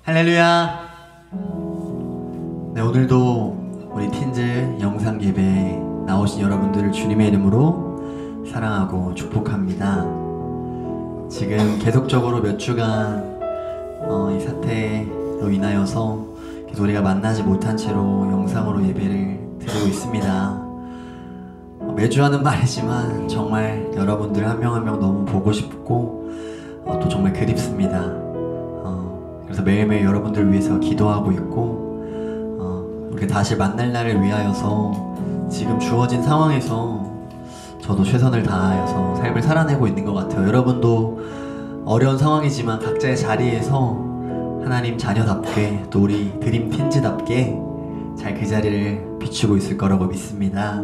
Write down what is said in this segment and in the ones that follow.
할렐루야. 네, 오늘도 우리 틴즈 영상 예배에 나오신 여러분들을 주님의 이름으로 사랑하고 축복합니다. 지금 계속적으로 몇 주간 이 사태로 인하여서 계속 우리가 만나지 못한 채로 영상으로 예배를 드리고 있습니다. 매주 하는 말이지만 정말 여러분들 한 명 한 명 너무 보고 싶고 또 정말 그립습니다. 그래서 매일매일 여러분들을 위해서 기도하고 있고 우리가 다시 만날 날을 위하여서 지금 주어진 상황에서 저도 최선을 다하여서 삶을 살아내고 있는 것 같아요. 여러분도 어려운 상황이지만 각자의 자리에서 하나님 자녀답게 또 우리 드림 틴즈답게 잘 그 자리를 비추고 있을 거라고 믿습니다.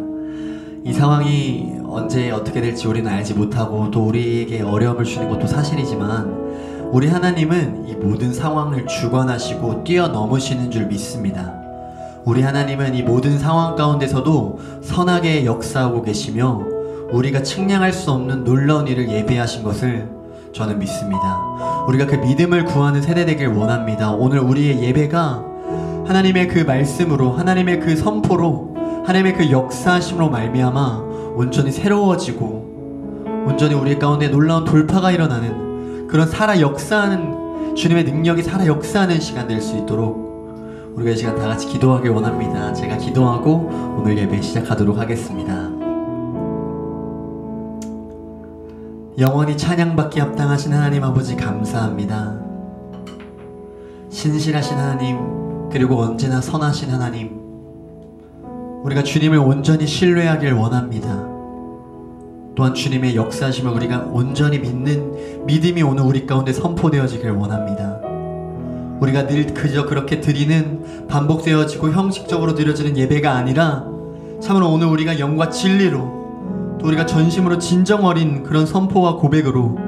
이 상황이 언제 어떻게 될지 우리는 알지 못하고 또 우리에게 어려움을 주는 것도 사실이지만 우리 하나님은 이 모든 상황을 주관하시고 뛰어넘으시는 줄 믿습니다. 우리 하나님은 이 모든 상황 가운데서도 선하게 역사하고 계시며 우리가 측량할 수 없는 놀라운 일을 예비하신 것을 저는 믿습니다. 우리가 그 믿음을 구하는 세대 되길 원합니다. 오늘 우리의 예배가 하나님의 그 말씀으로, 하나님의 그 선포로, 하나님의 그 역사하심으로 말미암아 온전히 새로워지고 온전히 우리 가운데 놀라운 돌파가 일어나는 그런 살아 역사하는 주님의 능력이 살아 역사하는 시간 될 수 있도록 우리가 이 시간 다 같이 기도하길 원합니다. 제가 기도하고 오늘 예배 시작하도록 하겠습니다. 영원히 찬양받기 합당하신 하나님 아버지 감사합니다. 신실하신 하나님, 그리고 언제나 선하신 하나님, 우리가 주님을 온전히 신뢰하길 원합니다. 또한 주님의 역사하심을 우리가 온전히 믿는 믿음이 오늘 우리 가운데 선포되어지길 원합니다. 우리가 늘 그저 그렇게 드리는 반복되어지고 형식적으로 드려지는 예배가 아니라 참으로 오늘 우리가 영과 진리로 또 우리가 전심으로 진정 어린 그런 선포와 고백으로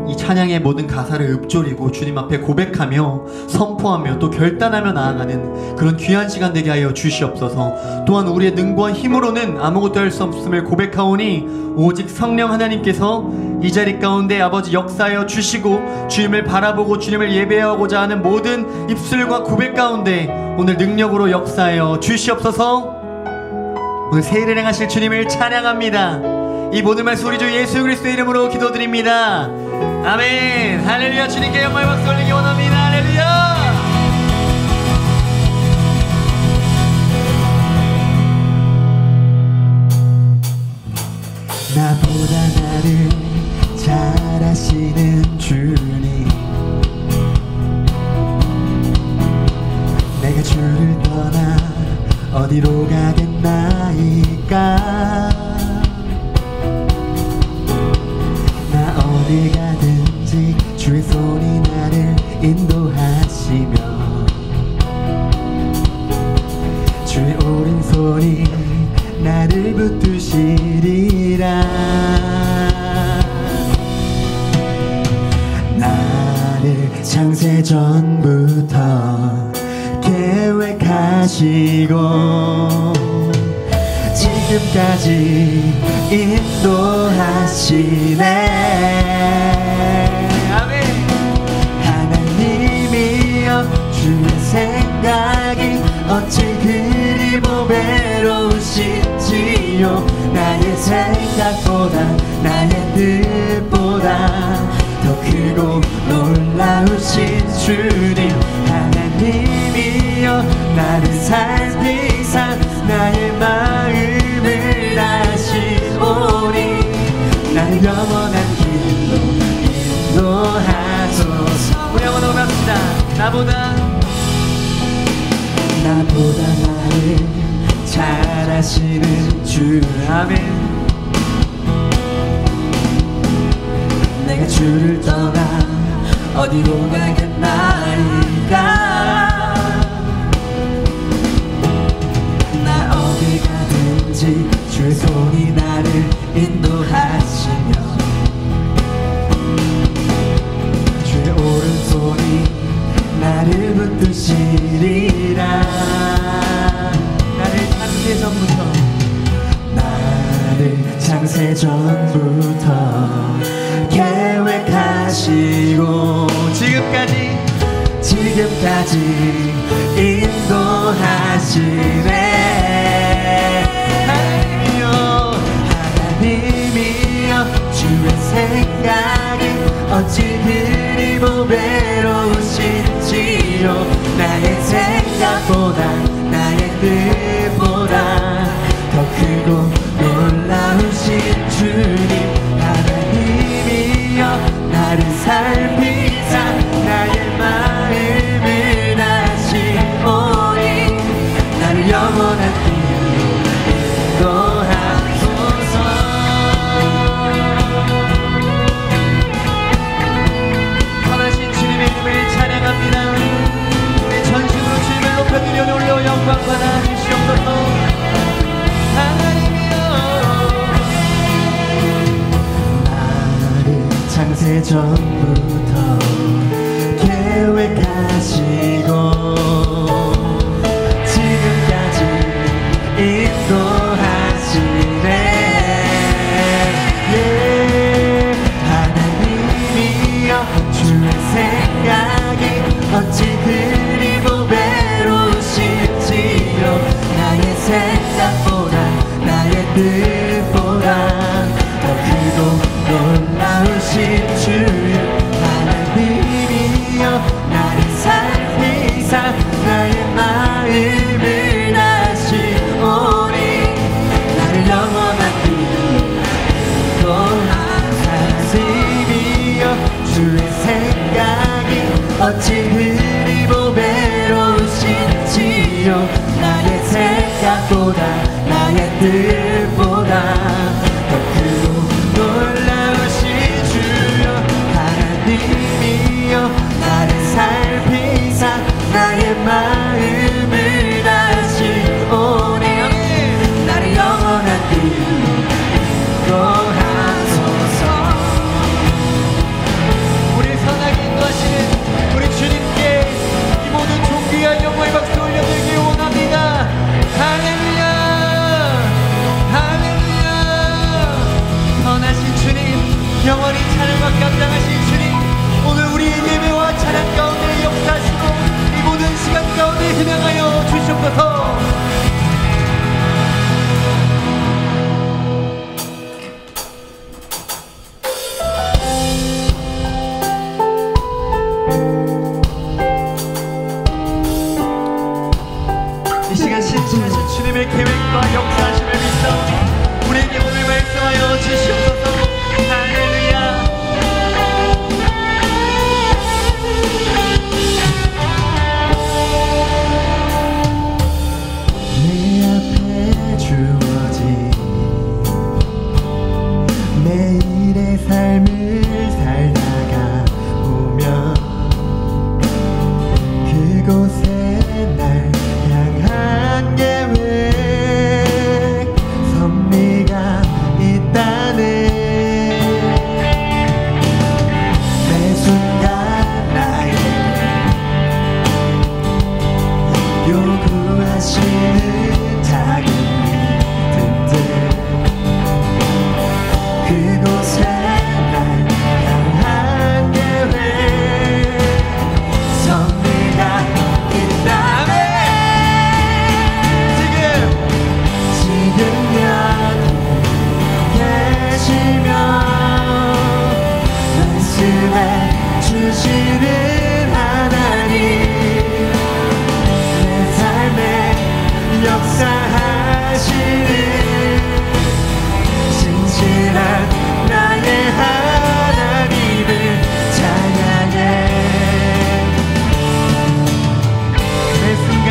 이 찬양의 모든 가사를 읊조리고 주님 앞에 고백하며 선포하며 또 결단하며 나아가는 그런 귀한 시간 되게 하여 주시옵소서. 또한 우리의 능과 힘으로는 아무것도 할 수 없음을 고백하오니 오직 성령 하나님께서 이 자리 가운데 아버지 역사하여 주시고 주님을 바라보고 주님을 예배하고자 하는 모든 입술과 고백 가운데 오늘 능력으로 역사하여 주시옵소서. 오늘 새 일을 행하실 주님을 찬양합니다. 이 모든 말 소리 주 예수 그리스도의 이름으로 기도드립니다. 아멘. 할렐루야. 주님께 영광의 박수 올리기 원합니다. 할렐루야. 나보다 나를 잘 아시는 주님, 내가 주를 떠나 어디로 가겠나이까. 어디 가든지 주의 손이 나를 인도하시며 주의 오른손이 나를 붙드시리라. 나를 창세전부터 계획하시고 지금까지 인도하시네. 아멘. 하나님이여 주의 생각이 어찌 그리 보배로우신지요. 나의 생각보다 나의 뜻보다 더 크고 놀라우신 주님. 하나님이여 나를 살피사 나의 마음을 아시오니 나를 영원한 길로 인도하소서. 우리 영원히 원합니다. 나보다 나를 잘 아시는 주. 아멘. 내가 주를 떠나 어디로 가겠나이까. 주의 손이 나를 인도하시며 주의 오른손이 나를 붙드시리라. 나를 창세전부터 계획하시고 지금까지 지금까지 인도하시네. 하나님이여 주의 생각이 어찌 그리 보배로우신지요. 나의 생각보다 나의 뜻보다 더 크고 놀라우신 주님. 하나님이여 나를 살피사 나의 마음을 아시오니 나를 영원한 길로 인도하소서. 선하신 주님의 이름을 찬양합니다. 우리 전심으로 주님을 높여드려 올려 영광 받아 주시옵소서. 하나님이여 나를 창세 전부터 계획하시고 지금까지 인도하시네. 하나님이여 주의 생각이 어찌 그리 보배로우신지요. 나의 생각보다 나의 뜻보다 더 크고 놀라우신 주여. 하나님이여 나를 살피사 나의 마음을 아시오니 나를 영원한 길로 하나님이여 주의 생각이 어찌 그리 보배로우신지요. 나의 생각보다 나의 뜻보다 더 크고 놀라우신 주여. 하나님이여 나를 살피사 나의 마음을 아시오니 나를 영원한 길로 하소서. 우리 선하게 인도하시는 우리 주님께 이 모든 존귀한 영광의 박수 올려드리기 원합니다. 할렐루야 할렐루야. 선하신 주님, 영원히 찬양과 감당하신 주님, 오늘 우리의 예배와 찬양 가운데 역사하시고 이 모든 시간 가운데 희명하여 주시옵소서. 이 시간 신실하신 주님의 계획과 역사하심을 믿사오니 우리에게 오늘 말씀하여 주시옵소서. 할렐루야. 내 앞에 주어진 매일의 삶을 살다가 보면 그곳에 날 향한 계획 섭리가 있다네. 매 순간 나에게 요구하시는 작은 믿음들 그곳에 날 향한 계획 섭리가 있다네. 지금 여기 계시며 말씀해 주시는 하나님, 내 삶에 역사하시는 신실한 나의 하나님을 찬양해. 매 순간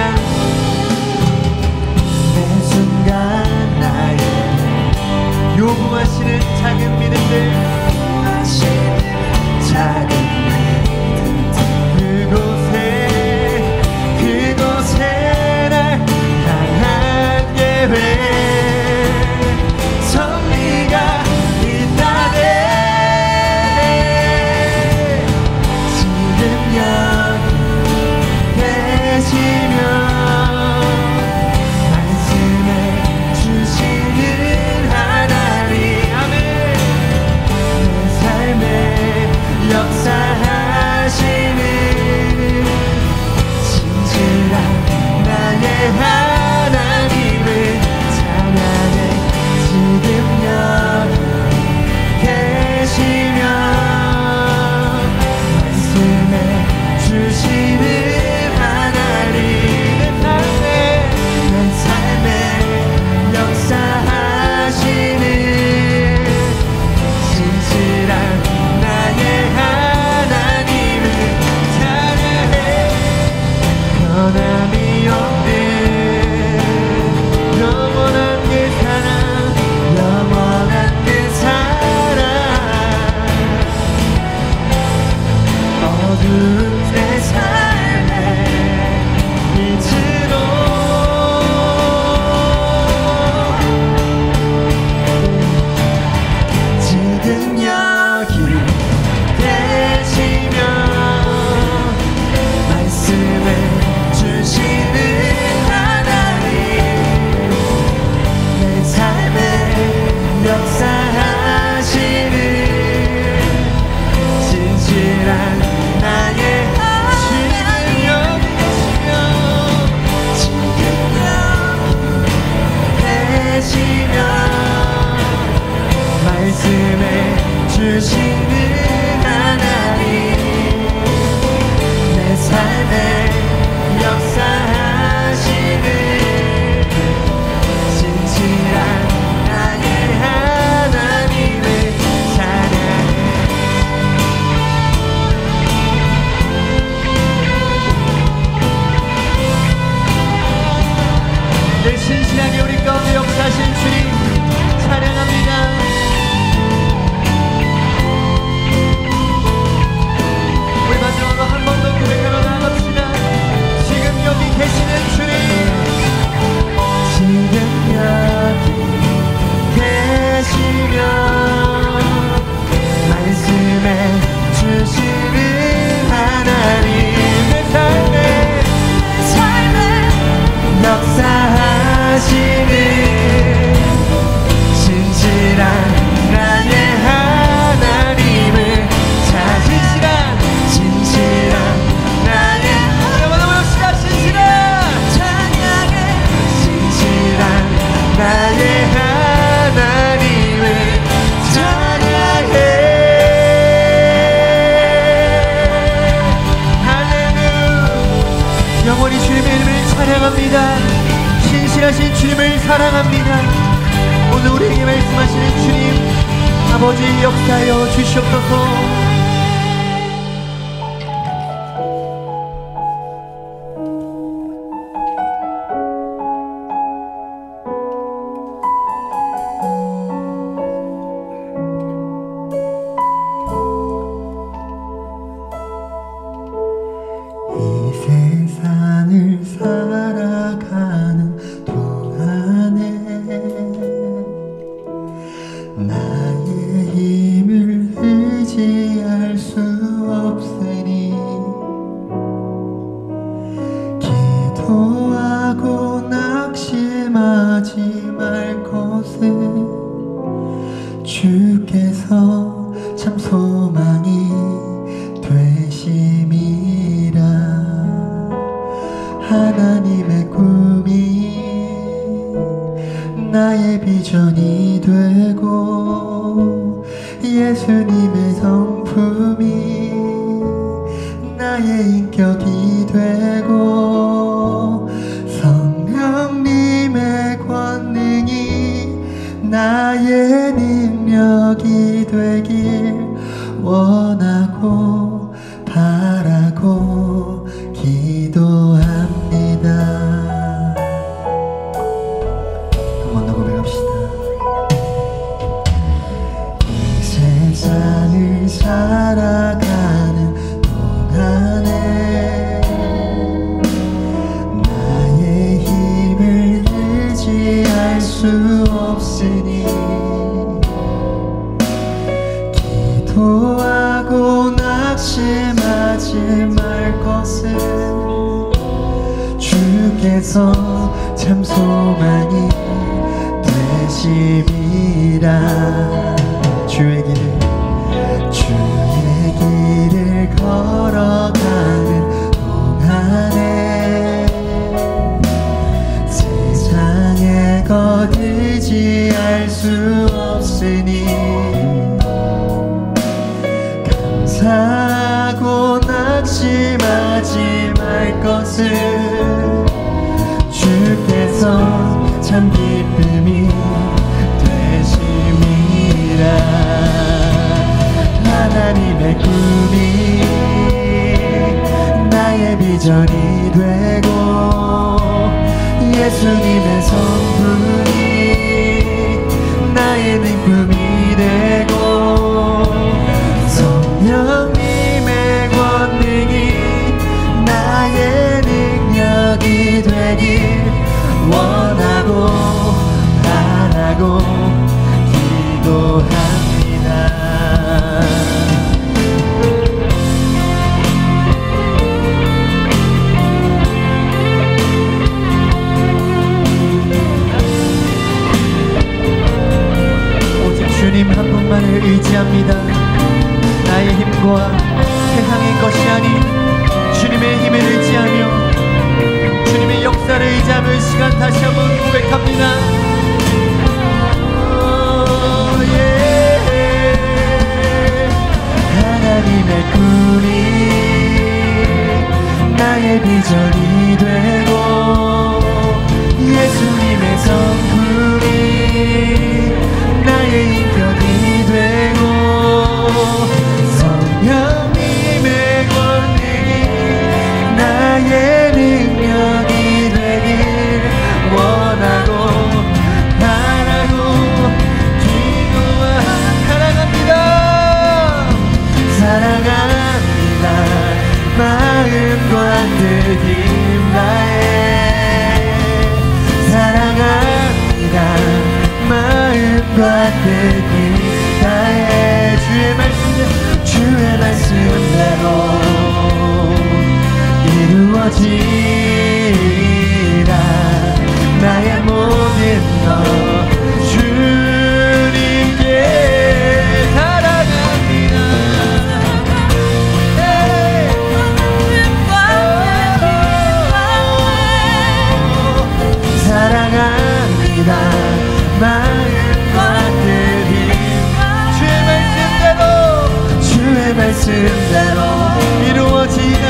나의 요구하시는 작은 믿음들 작은 믿음들 그곳에 날 향한 계획 섭리가 있다네. 지금 여기 계시며 말씀해 주시는 하나님, 아멘. 내 삶에 역사하시는 사랑합니다. 신실하신 주님을 사랑합니다. 오늘 우리에게 말씀하시는 주님, 아버지 역사하여 주시옵소서. 세상을 살아가는 동안에 나의 힘을 의지할 수 없으니 기도하고 낙심하지 말 것을 주께서 참 소망이 되심이라. 하나님의 꿈이 나의 비전이 되고 예수님의 성품이 나의 인격이 되고 성령님의 권능이 나의 능력이 되길 원하고 바라고 기도합니다. 한번 더 고백합시다. 이 세상을 살아가는 동안에 나의 힘을 의지할 수 없으니 기도하고 낙심하지 말 것을 주께서 참 소망이 되심이라. 주의 길을 걸어가는 동안에 세상의 것 의지할 수 없으니 감사하고 낙심하지 말 것을 주께서 참 기쁨이 되심이라. 하나님의 꿈이 나의 비전이 되고 예수님의 성품이 나의 능품이 되고 성령님의 권능이 나의 능력이 되길 원하고 바라고 기도합니다. 오직 주님 한 분만을 의지합니다. 나의 힘과 세상의 것이 아닌 주님의 힘을 의지하며 주님의 역사를 의지하며 이 시간 다시 한번 고백합니다. 하나님의 꿈이 나의 비전이 되고 예수님의 성품이 나의 인격이 되고 성령님의 권능이 나의 능력이 되길 원하고 바라고 사랑합니다. 사랑합니다. 마음과 뜻 힘 다해 사랑합니다. 마음과 뜻 힘 다해 주의 말씀대로 이루어지라. 나의 모든 것 주님께 사랑합니다. 사랑합니다. 마음과 뜻이 주의 말씀대로 이루어지나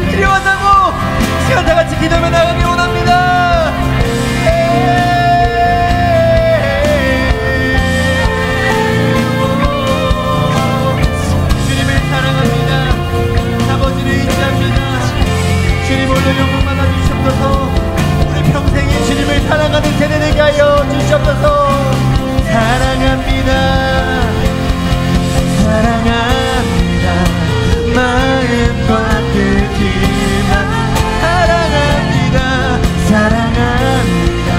주님이 필요하다고 시간 다 같이 기도하며 나가길 원합니다. 주님을 사랑합니다. 아버지를 의지합니다. 주님 오늘 영광 받아 주시옵소서. 우리 평생에 주님을 사랑하는 세대 되게 하여 주시옵소서. 사랑합니다. 사랑합니다. 마음과 뜻이나 사랑합니다. 사랑합니다.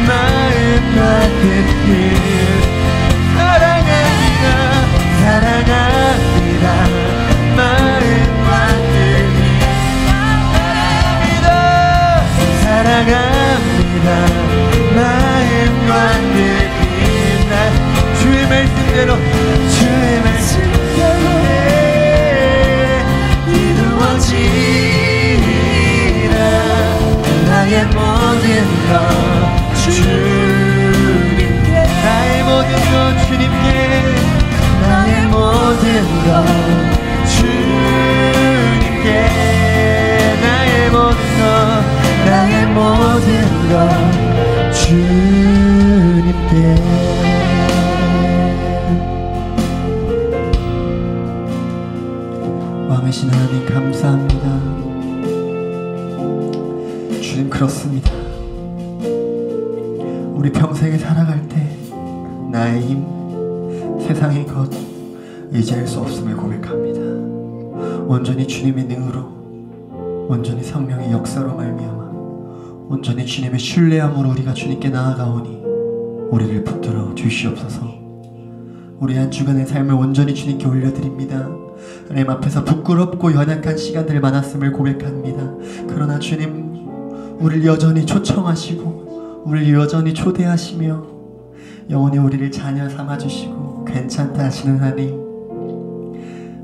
마음과 뜻이 사랑합니다. 사랑합니다. 마음과 뜻이 사랑합니다. 마음과 뜻이 나 주의 말씀대로 주의 말씀대로 나의 모든 것 주님께 나의 모든 것 주님께 나의 모든 것 주님께 나의 모든 것 나의 모든 것 주님께 왕이신 하나님 감사합니다. 주님 그렇습니다. 우리 평생에 살아갈 때 나의 힘, 세상의 것 의지할 수 없음을 고백합니다. 온전히 주님의 능으로, 온전히 성령의 역사로 말미암아 온전히 주님의 신뢰함으로 우리가 주님께 나아가오니 우리를 붙들어 주시옵소서. 우리 한 주간의 삶을 온전히 주님께 올려드립니다. 하나님 앞에서 부끄럽고 연약한 시간들 많았음을 고백합니다. 그러나 주님 우리를 여전히 초청하시고 우리를 여전히 초대하시며 영원히 우리를 자녀 삼아주시고 괜찮다 하시는 하나님,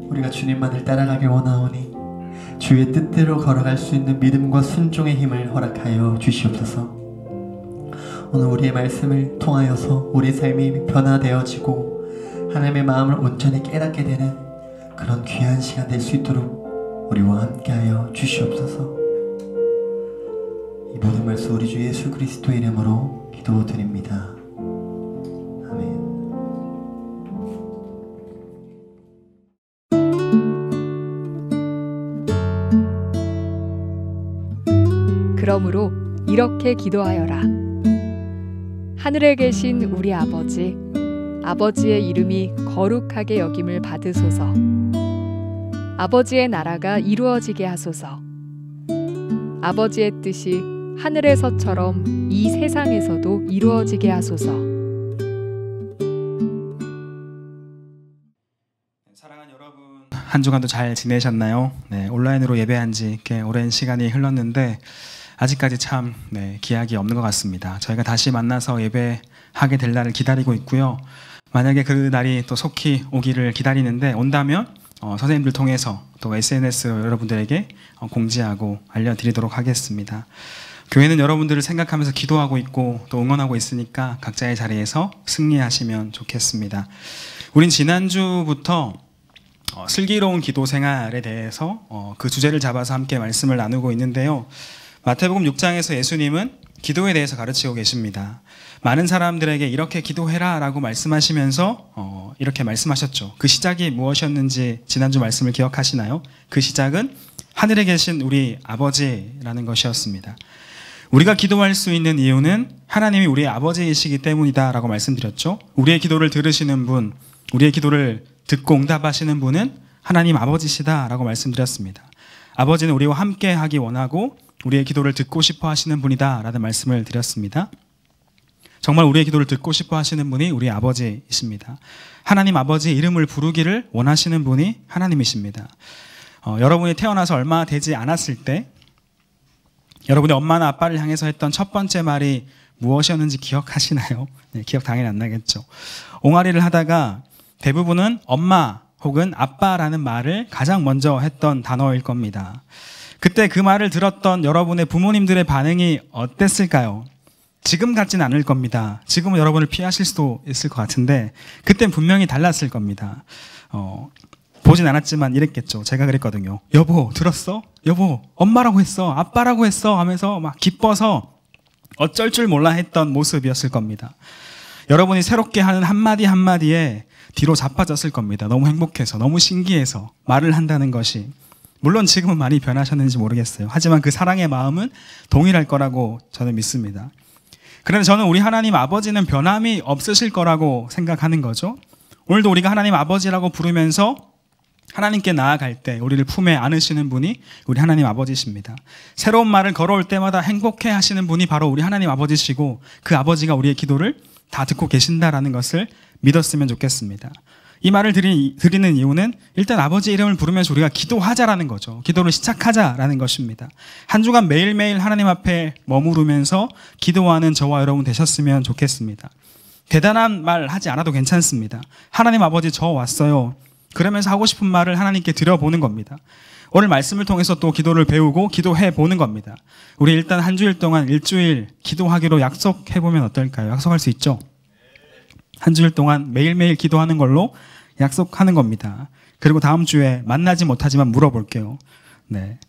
우리가 주님만을 따라가길 원하오니 주의 뜻대로 걸어갈 수 있는 믿음과 순종의 힘을 허락하여 주시옵소서. 오늘 우리의 말씀을 통하여서 우리 삶이 변화되어지고 하나님의 마음을 온전히 깨닫게 되는 그런 귀한 시간 될 수 있도록 우리와 함께하여 주시옵소서. 이 모든 말씀 우리 주 예수 그리스도의 이름으로 기도드립니다. 아멘. 그러므로 이렇게 기도하여라. 하늘에 계신 우리 아버지, 아버지의 이름이 거룩하게 여김을 받으소서. 아버지의 나라가 이루어지게 하소서. 아버지의 뜻이 하늘에서처럼 이 세상에서도 이루어지게 하소서. 사랑하는 여러분, 한 주간도 잘 지내셨나요? 네, 온라인으로 예배한 지 꽤 오랜 시간이 흘렀는데 아직까지 참 기약이 없는 것 같습니다. 저희가 다시 만나서 예배하게 될 날을 기다리고 있고요. 만약에 그 날이 또 속히 오기를 기다리는데 온다면 선생님들 통해서 또 SNS 여러분들에게 공지하고 알려드리도록 하겠습니다. 교회는 여러분들을 생각하면서 기도하고 있고 또 응원하고 있으니까 각자의 자리에서 승리하시면 좋겠습니다. 우린 지난주부터 슬기로운 기도 생활에 대해서 그 주제를 잡아서 함께 말씀을 나누고 있는데요. 마태복음 6장에서 예수님은 기도에 대해서 가르치고 계십니다. 많은 사람들에게 이렇게 기도해라 라고 말씀하시면서 이렇게 말씀하셨죠. 그 시작이 무엇이었는지 지난주 말씀을 기억하시나요? 그 시작은 하늘에 계신 우리 아버지라는 것이었습니다. 우리가 기도할 수 있는 이유는 하나님이 우리의 아버지이시기 때문이다 라고 말씀드렸죠. 우리의 기도를 들으시는 분, 우리의 기도를 듣고 응답하시는 분은 하나님 아버지시다 라고 말씀드렸습니다. 아버지는 우리와 함께 하기 원하고 우리의 기도를 듣고 싶어 하시는 분이다 라는 말씀을 드렸습니다. 정말 우리의 기도를 듣고 싶어 하시는 분이 우리 아버지이십니다. 하나님 아버지의 이름을 부르기를 원하시는 분이 하나님이십니다. 여러분이 태어나서 얼마 되지 않았을 때 여러분의 엄마나 아빠를 향해서 했던 첫 번째 말이 무엇이었는지 기억하시나요? 네, 기억 당연히 안 나겠죠. 옹알이를 하다가 대부분은 엄마 혹은 아빠라는 말을 가장 먼저 했던 단어일 겁니다. 그때 그 말을 들었던 여러분의 부모님들의 반응이 어땠을까요? 지금 같진 않을 겁니다. 지금은 여러분을 피하실 수도 있을 것 같은데 그땐 분명히 달랐을 겁니다. 보진 않았지만 이랬겠죠. 제가 그랬거든요. 여보 들었어? 여보 엄마라고 했어, 아빠라고 했어 하면서 막 기뻐서 어쩔 줄 몰라 했던 모습이었을 겁니다. 여러분이 새롭게 하는 한마디 한마디에 뒤로 자빠졌을 겁니다. 너무 행복해서, 너무 신기해서 말을 한다는 것이. 물론 지금은 많이 변하셨는지 모르겠어요. 하지만 그 사랑의 마음은 동일할 거라고 저는 믿습니다. 그런데 저는 우리 하나님 아버지는 변함이 없으실 거라고 생각하는 거죠. 오늘도 우리가 하나님 아버지라고 부르면서 하나님께 나아갈 때 우리를 품에 안으시는 분이 우리 하나님 아버지십니다. 새로운 말을 걸어올 때마다 행복해 하시는 분이 바로 우리 하나님 아버지시고, 그 아버지가 우리의 기도를 다 듣고 계신다라는 것을 믿었으면 좋겠습니다. 이 말을 드리는 이유는 일단 아버지 이름을 부르면서 우리가 기도하자라는 거죠. 기도를 시작하자라는 것입니다. 한 주간 매일매일 하나님 앞에 머무르면서 기도하는 저와 여러분 되셨으면 좋겠습니다. 대단한 말 하지 않아도 괜찮습니다. 하나님 아버지 저 왔어요. 그러면서 하고 싶은 말을 하나님께 드려보는 겁니다. 오늘 말씀을 통해서 또 기도를 배우고 기도해 보는 겁니다. 우리 일단 한 주일 동안 일주일 기도하기로 약속해보면 어떨까요? 약속할 수 있죠? 한 주일 동안 매일매일 기도하는 걸로 약속하는 겁니다. 그리고 다음 주에 만나지 못하지만 물어볼게요. 네.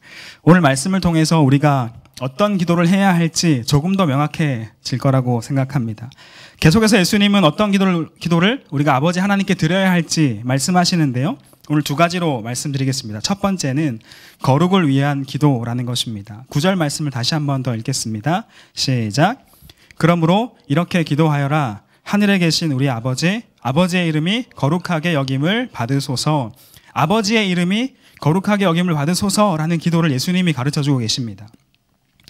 오늘 말씀을 통해서 우리가 어떤 기도를 해야 할지 조금 더 명확해질 거라고 생각합니다. 계속해서 예수님은 어떤 기도를 우리가 아버지 하나님께 드려야 할지 말씀하시는데요. 오늘 두 가지로 말씀드리겠습니다. 첫 번째는 거룩을 위한 기도라는 것입니다. 9절 말씀을 다시 한 번 더 읽겠습니다. 시작. 그러므로 이렇게 기도하여라. 하늘에 계신 우리 아버지, 아버지의 이름이 거룩하게 여김을 받으소서. 아버지의 이름이 거룩하게 여김을 받으소서라는 기도를 예수님이 가르쳐주고 계십니다.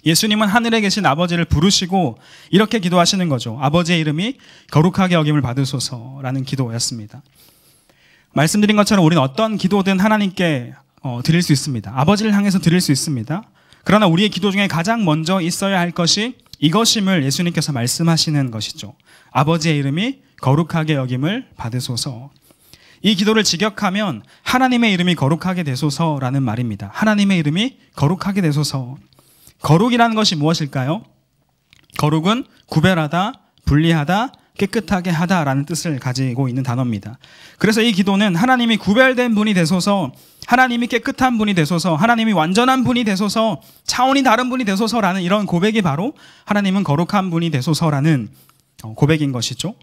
예수님은 하늘에 계신 아버지를 부르시고 이렇게 기도하시는 거죠. 아버지의 이름이 거룩하게 여김을 받으소서라는 기도였습니다. 말씀드린 것처럼 우리는 어떤 기도든 하나님께 드릴 수 있습니다. 아버지를 향해서 드릴 수 있습니다. 그러나 우리의 기도 중에 가장 먼저 있어야 할 것이 이것임을 예수님께서 말씀하시는 것이죠. 아버지의 이름이 거룩하게 여김을 받으소서. 이 기도를 직역하면 하나님의 이름이 거룩하게 되소서라는 말입니다. 하나님의 이름이 거룩하게 되소서. 거룩이라는 것이 무엇일까요? 거룩은 구별하다, 분리하다, 깨끗하게 하다라는 뜻을 가지고 있는 단어입니다. 그래서 이 기도는 하나님이 구별된 분이 되소서, 하나님이 깨끗한 분이 되소서, 하나님이 완전한 분이 되소서, 차원이 다른 분이 되소서라는 이런 고백이 바로 하나님은 거룩한 분이 되소서라는 고백인 것이죠.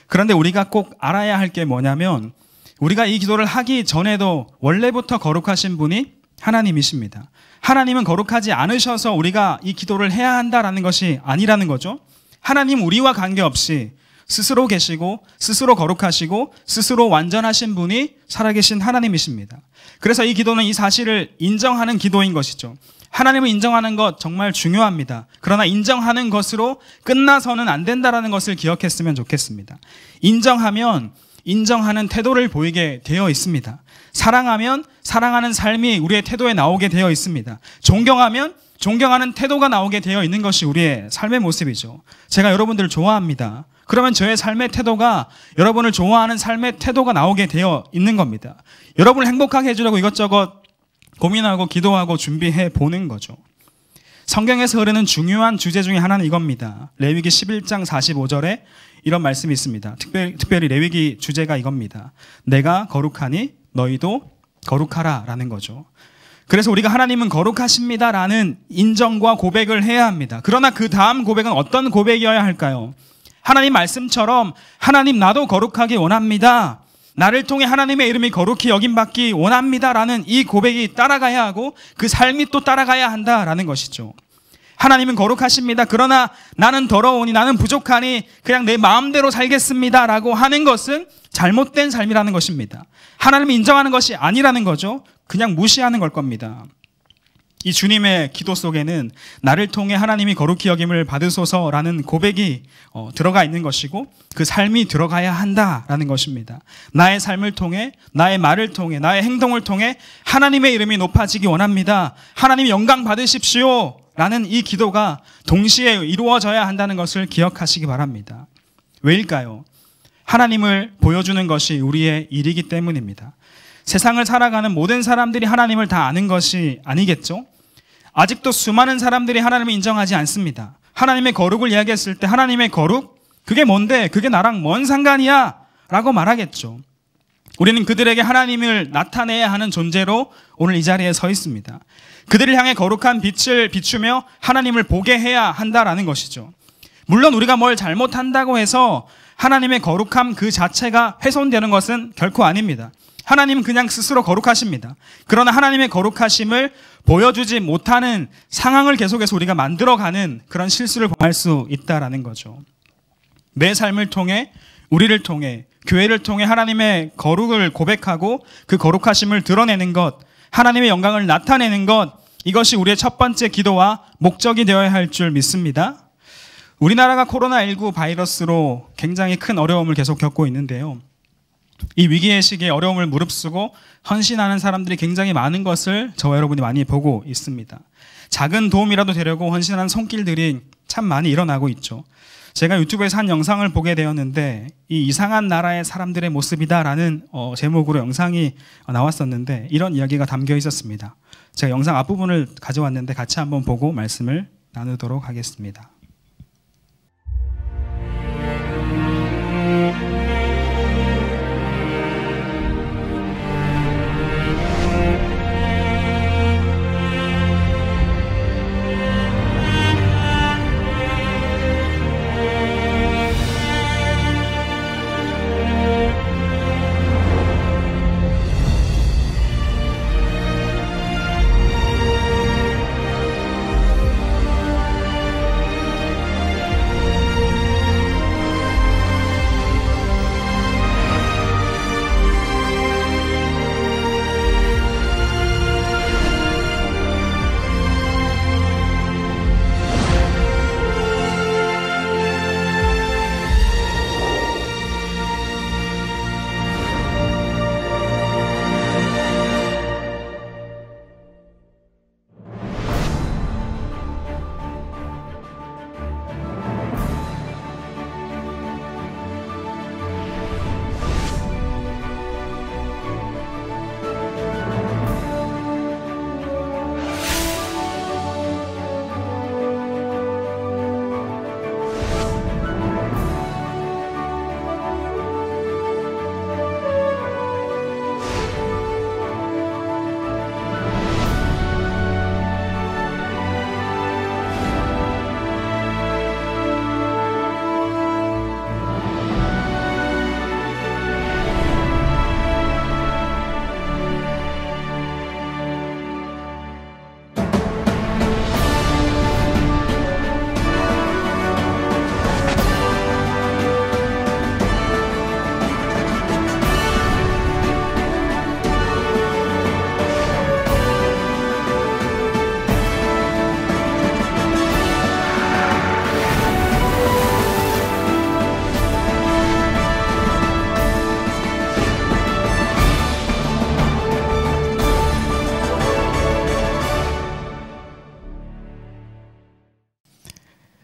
그런데 우리가 꼭 알아야 할 게 뭐냐면 우리가 이 기도를 하기 전에도 원래부터 거룩하신 분이 하나님이십니다. 하나님은 거룩하지 않으셔서 우리가 이 기도를 해야 한다라는 것이 아니라는 거죠. 하나님 우리와 관계없이 스스로 계시고 스스로 거룩하시고 스스로 완전하신 분이 살아계신 하나님이십니다. 그래서 이 기도는 이 사실을 인정하는 기도인 것이죠. 하나님을 인정하는 것 정말 중요합니다. 그러나 인정하는 것으로 끝나서는 안 된다는 것을 기억했으면 좋겠습니다. 인정하면 인정하는 태도를 보이게 되어 있습니다. 사랑하면 사랑하는 삶이 우리의 태도에 나오게 되어 있습니다. 존경하면 존경하는 태도가 나오게 되어 있는 것이 우리의 삶의 모습이죠. 제가 여러분들을 좋아합니다. 그러면 저의 삶의 태도가 여러분을 좋아하는 삶의 태도가 나오게 되어 있는 겁니다. 여러분을 행복하게 해주려고 이것저것 고민하고 기도하고 준비해 보는 거죠. 성경에서 흐르는 중요한 주제 중에 하나는 이겁니다. 레위기 11장 45절에 이런 말씀이 있습니다. 특별히 레위기 주제가 이겁니다. 내가 거룩하니 너희도 거룩하라 라는 거죠. 그래서 우리가 하나님은 거룩하십니다 라는 인정과 고백을 해야 합니다. 그러나 그 다음 고백은 어떤 고백이어야 할까요? 하나님 말씀처럼 하나님 나도 거룩하기 원합니다. 나를 통해 하나님의 이름이 거룩히 여김받기 원합니다 라는 이 고백이 따라가야 하고 그 삶이 또 따라가야 한다라는 것이죠. 하나님은 거룩하십니다. 그러나 나는 더러우니 나는 부족하니 그냥 내 마음대로 살겠습니다 라고 하는 것은 잘못된 삶이라는 것입니다. 하나님을 인정하는 것이 아니라는 거죠. 그냥 무시하는 걸 겁니다. 이 주님의 기도 속에는 나를 통해 하나님이 거룩히 여김을 받으소서라는 고백이 들어가 있는 것이고 그 삶이 들어가야 한다라는 것입니다. 나의 삶을 통해, 나의 말을 통해, 나의 행동을 통해 하나님의 이름이 높아지기 원합니다. 하나님 영광 받으십시오 라는 이 기도가 동시에 이루어져야 한다는 것을 기억하시기 바랍니다. 왜일까요? 하나님을 보여주는 것이 우리의 일이기 때문입니다. 세상을 살아가는 모든 사람들이 하나님을 다 아는 것이 아니겠죠? 아직도 수많은 사람들이 하나님을 인정하지 않습니다. 하나님의 거룩을 이야기했을 때 하나님의 거룩? 그게 뭔데? 그게 나랑 뭔 상관이야? 라고 말하겠죠. 우리는 그들에게 하나님을 나타내야 하는 존재로 오늘 이 자리에 서 있습니다. 그들을 향해 거룩한 빛을 비추며 하나님을 보게 해야 한다라는 것이죠. 물론 우리가 뭘 잘못한다고 해서 하나님의 거룩함 그 자체가 훼손되는 것은 결코 아닙니다. 하나님은 그냥 스스로 거룩하십니다. 그러나 하나님의 거룩하심을 보여주지 못하는 상황을 계속해서 우리가 만들어가는 그런 실수를 범할 수 있다라는 거죠. 내 삶을 통해, 우리를 통해, 교회를 통해 하나님의 거룩을 고백하고 그 거룩하심을 드러내는 것, 하나님의 영광을 나타내는 것, 이것이 우리의 첫 번째 기도와 목적이 되어야 할 줄 믿습니다. 우리나라가 코로나19 바이러스로 굉장히 큰 어려움을 계속 겪고 있는데요. 이 위기의 시기에 어려움을 무릅쓰고 헌신하는 사람들이 굉장히 많은 것을 저와 여러분이 많이 보고 있습니다. 작은 도움이라도 되려고 헌신하는 손길들이 참 많이 일어나고 있죠. 제가 유튜브에서 한 영상을 보게 되었는데 이 이상한 나라의 사람들의 모습이다라는 제목으로 영상이 나왔었는데 이런 이야기가 담겨 있었습니다. 제가 영상 앞부분을 가져왔는데 같이 한번 보고 말씀을 나누도록 하겠습니다.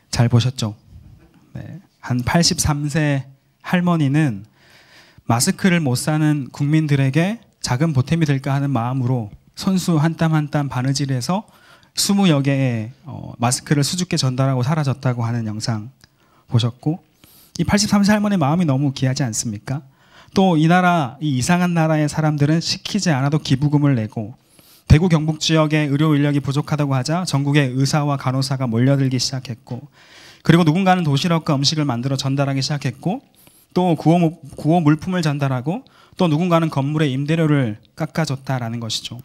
잘 보셨죠? 네. 한 83세 할머니는 마스크를 못 사는 국민들에게 작은 보탬이 될까 하는 마음으로 손수 한 땀 한 땀 바느질해서 20여 개의 마스크를 수줍게 전달하고 사라졌다고 하는 영상 보셨고, 이 83세 할머니의 마음이 너무 귀하지 않습니까? 또 이 나라, 이 이상한 나라의 사람들은 시키지 않아도 기부금을 내고, 대구 경북 지역에 의료 인력이 부족하다고 하자 전국에 의사와 간호사가 몰려들기 시작했고, 그리고 누군가는 도시락과 음식을 만들어 전달하기 시작했고, 또 구호 물품을 전달하고, 또 누군가는 건물의 임대료를 깎아줬다라는 것이죠.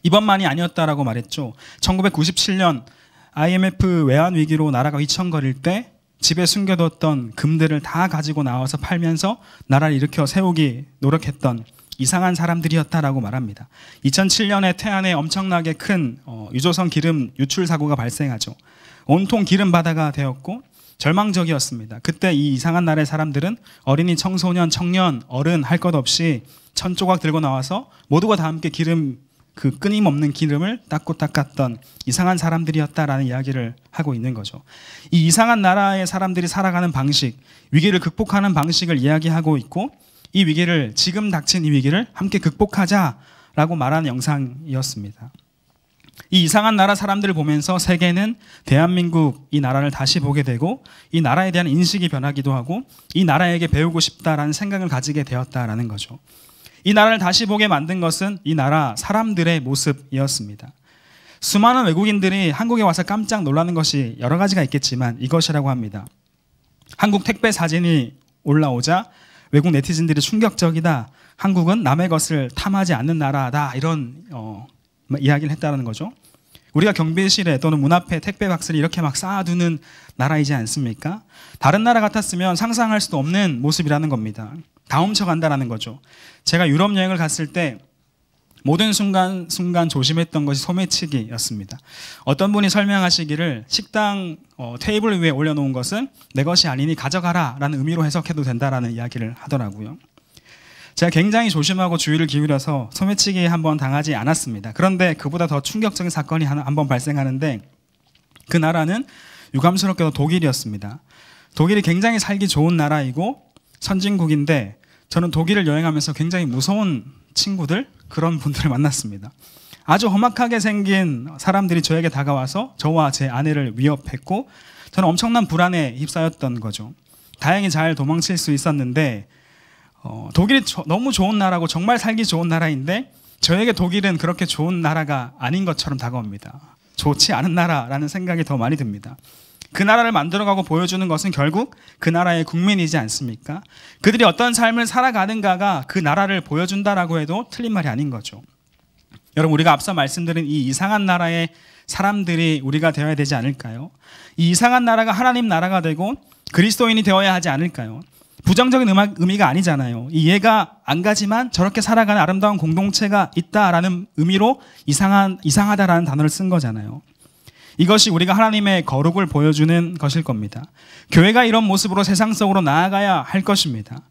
이번만이 아니었다라고 말했죠. 1997년 IMF 외환 위기로 나라가 휘청거릴 때 집에 숨겨뒀던 금들을 다 가지고 나와서 팔면서 나라를 일으켜 세우기 노력했던 이상한 사람들이었다라고 말합니다. 2007년에 태안에 엄청나게 큰 유조선 기름 유출 사고가 발생하죠. 온통 기름 바다가 되었고 절망적이었습니다. 그때 이 이상한 나라의 사람들은 어린이, 청소년, 청년, 어른 할 것 없이 천 조각 들고 나와서 모두가 다 함께 그 끊임없는 기름을 닦고 닦았던 이상한 사람들이었다라는 이야기를 하고 있는 거죠. 이 이상한 나라의 사람들이 살아가는 방식, 위기를 극복하는 방식을 이야기하고 있고, 이 위기를, 지금 닥친 이 위기를 함께 극복하자라고 말하는 영상이었습니다. 이 이상한 나라 사람들을 보면서 세계는 대한민국 이 나라를 다시 보게 되고 이 나라에 대한 인식이 변하기도 하고 이 나라에게 배우고 싶다라는 생각을 가지게 되었다라는 거죠. 이 나라를 다시 보게 만든 것은 이 나라 사람들의 모습이었습니다. 수많은 외국인들이 한국에 와서 깜짝 놀라는 것이 여러 가지가 있겠지만 이것이라고 합니다. 한국 택배 사진이 올라오자 외국 네티즌들이 충격적이다. 한국은 남의 것을 탐하지 않는 나라다. 이런 이야기를 했다는 거죠. 우리가 경비실에 또는 문 앞에 택배 박스를 이렇게 막 쌓아두는 나라이지 않습니까? 다른 나라 같았으면 상상할 수도 없는 모습이라는 겁니다. 다 훔쳐간다라는 거죠. 제가 유럽 여행을 갔을 때 모든 순간 조심했던 것이 소매치기였습니다. 어떤 분이 설명하시기를 식당 테이블 위에 올려놓은 것은 내 것이 아니니 가져가라 라는 의미로 해석해도 된다라는 이야기를 하더라고요. 제가 굉장히 조심하고 주의를 기울여서 소매치기에 한번 당하지 않았습니다. 그런데 그보다 더 충격적인 사건이 한번 발생하는데 그 나라는 유감스럽게도 독일이었습니다. 독일이 굉장히 살기 좋은 나라이고 선진국인데 저는 독일을 여행하면서 굉장히 무서운 친구들, 그런 분들을 만났습니다. 아주 험악하게 생긴 사람들이 저에게 다가와서 저와 제 아내를 위협했고 저는 엄청난 불안에 휩싸였던 거죠. 다행히 잘 도망칠 수 있었는데 독일이 너무 좋은 나라고 정말 살기 좋은 나라인데 저에게 독일은 그렇게 좋은 나라가 아닌 것처럼 다가옵니다. 좋지 않은 나라라는 생각이 더 많이 듭니다. 그 나라를 만들어가고 보여주는 것은 결국 그 나라의 국민이지 않습니까? 그들이 어떤 삶을 살아가는가가 그 나라를 보여준다라고 해도 틀린 말이 아닌 거죠. 여러분, 우리가 앞서 말씀드린 이 이상한 나라의 사람들이 우리가 되어야 되지 않을까요? 이 이상한 나라가 하나님 나라가 되고 그리스도인이 되어야 하지 않을까요? 부정적인 의미가 아니잖아요. 이 얘가 안 가지만 저렇게 살아가는 아름다운 공동체가 있다라는 의미로 이상하다라는 단어를 쓴 거잖아요. 이것이 우리가 하나님의 거룩을 보여주는 것일 겁니다. 교회가 이런 모습으로 세상 속으로 나아가야 할 것입니다.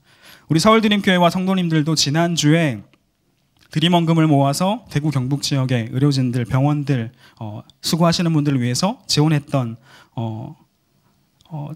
우리 서울드림교회와 성도님들도 지난주에 드림원금을 모아서 대구 경북 지역의 의료진들, 병원들, 수고하시는 분들을 위해서 지원했던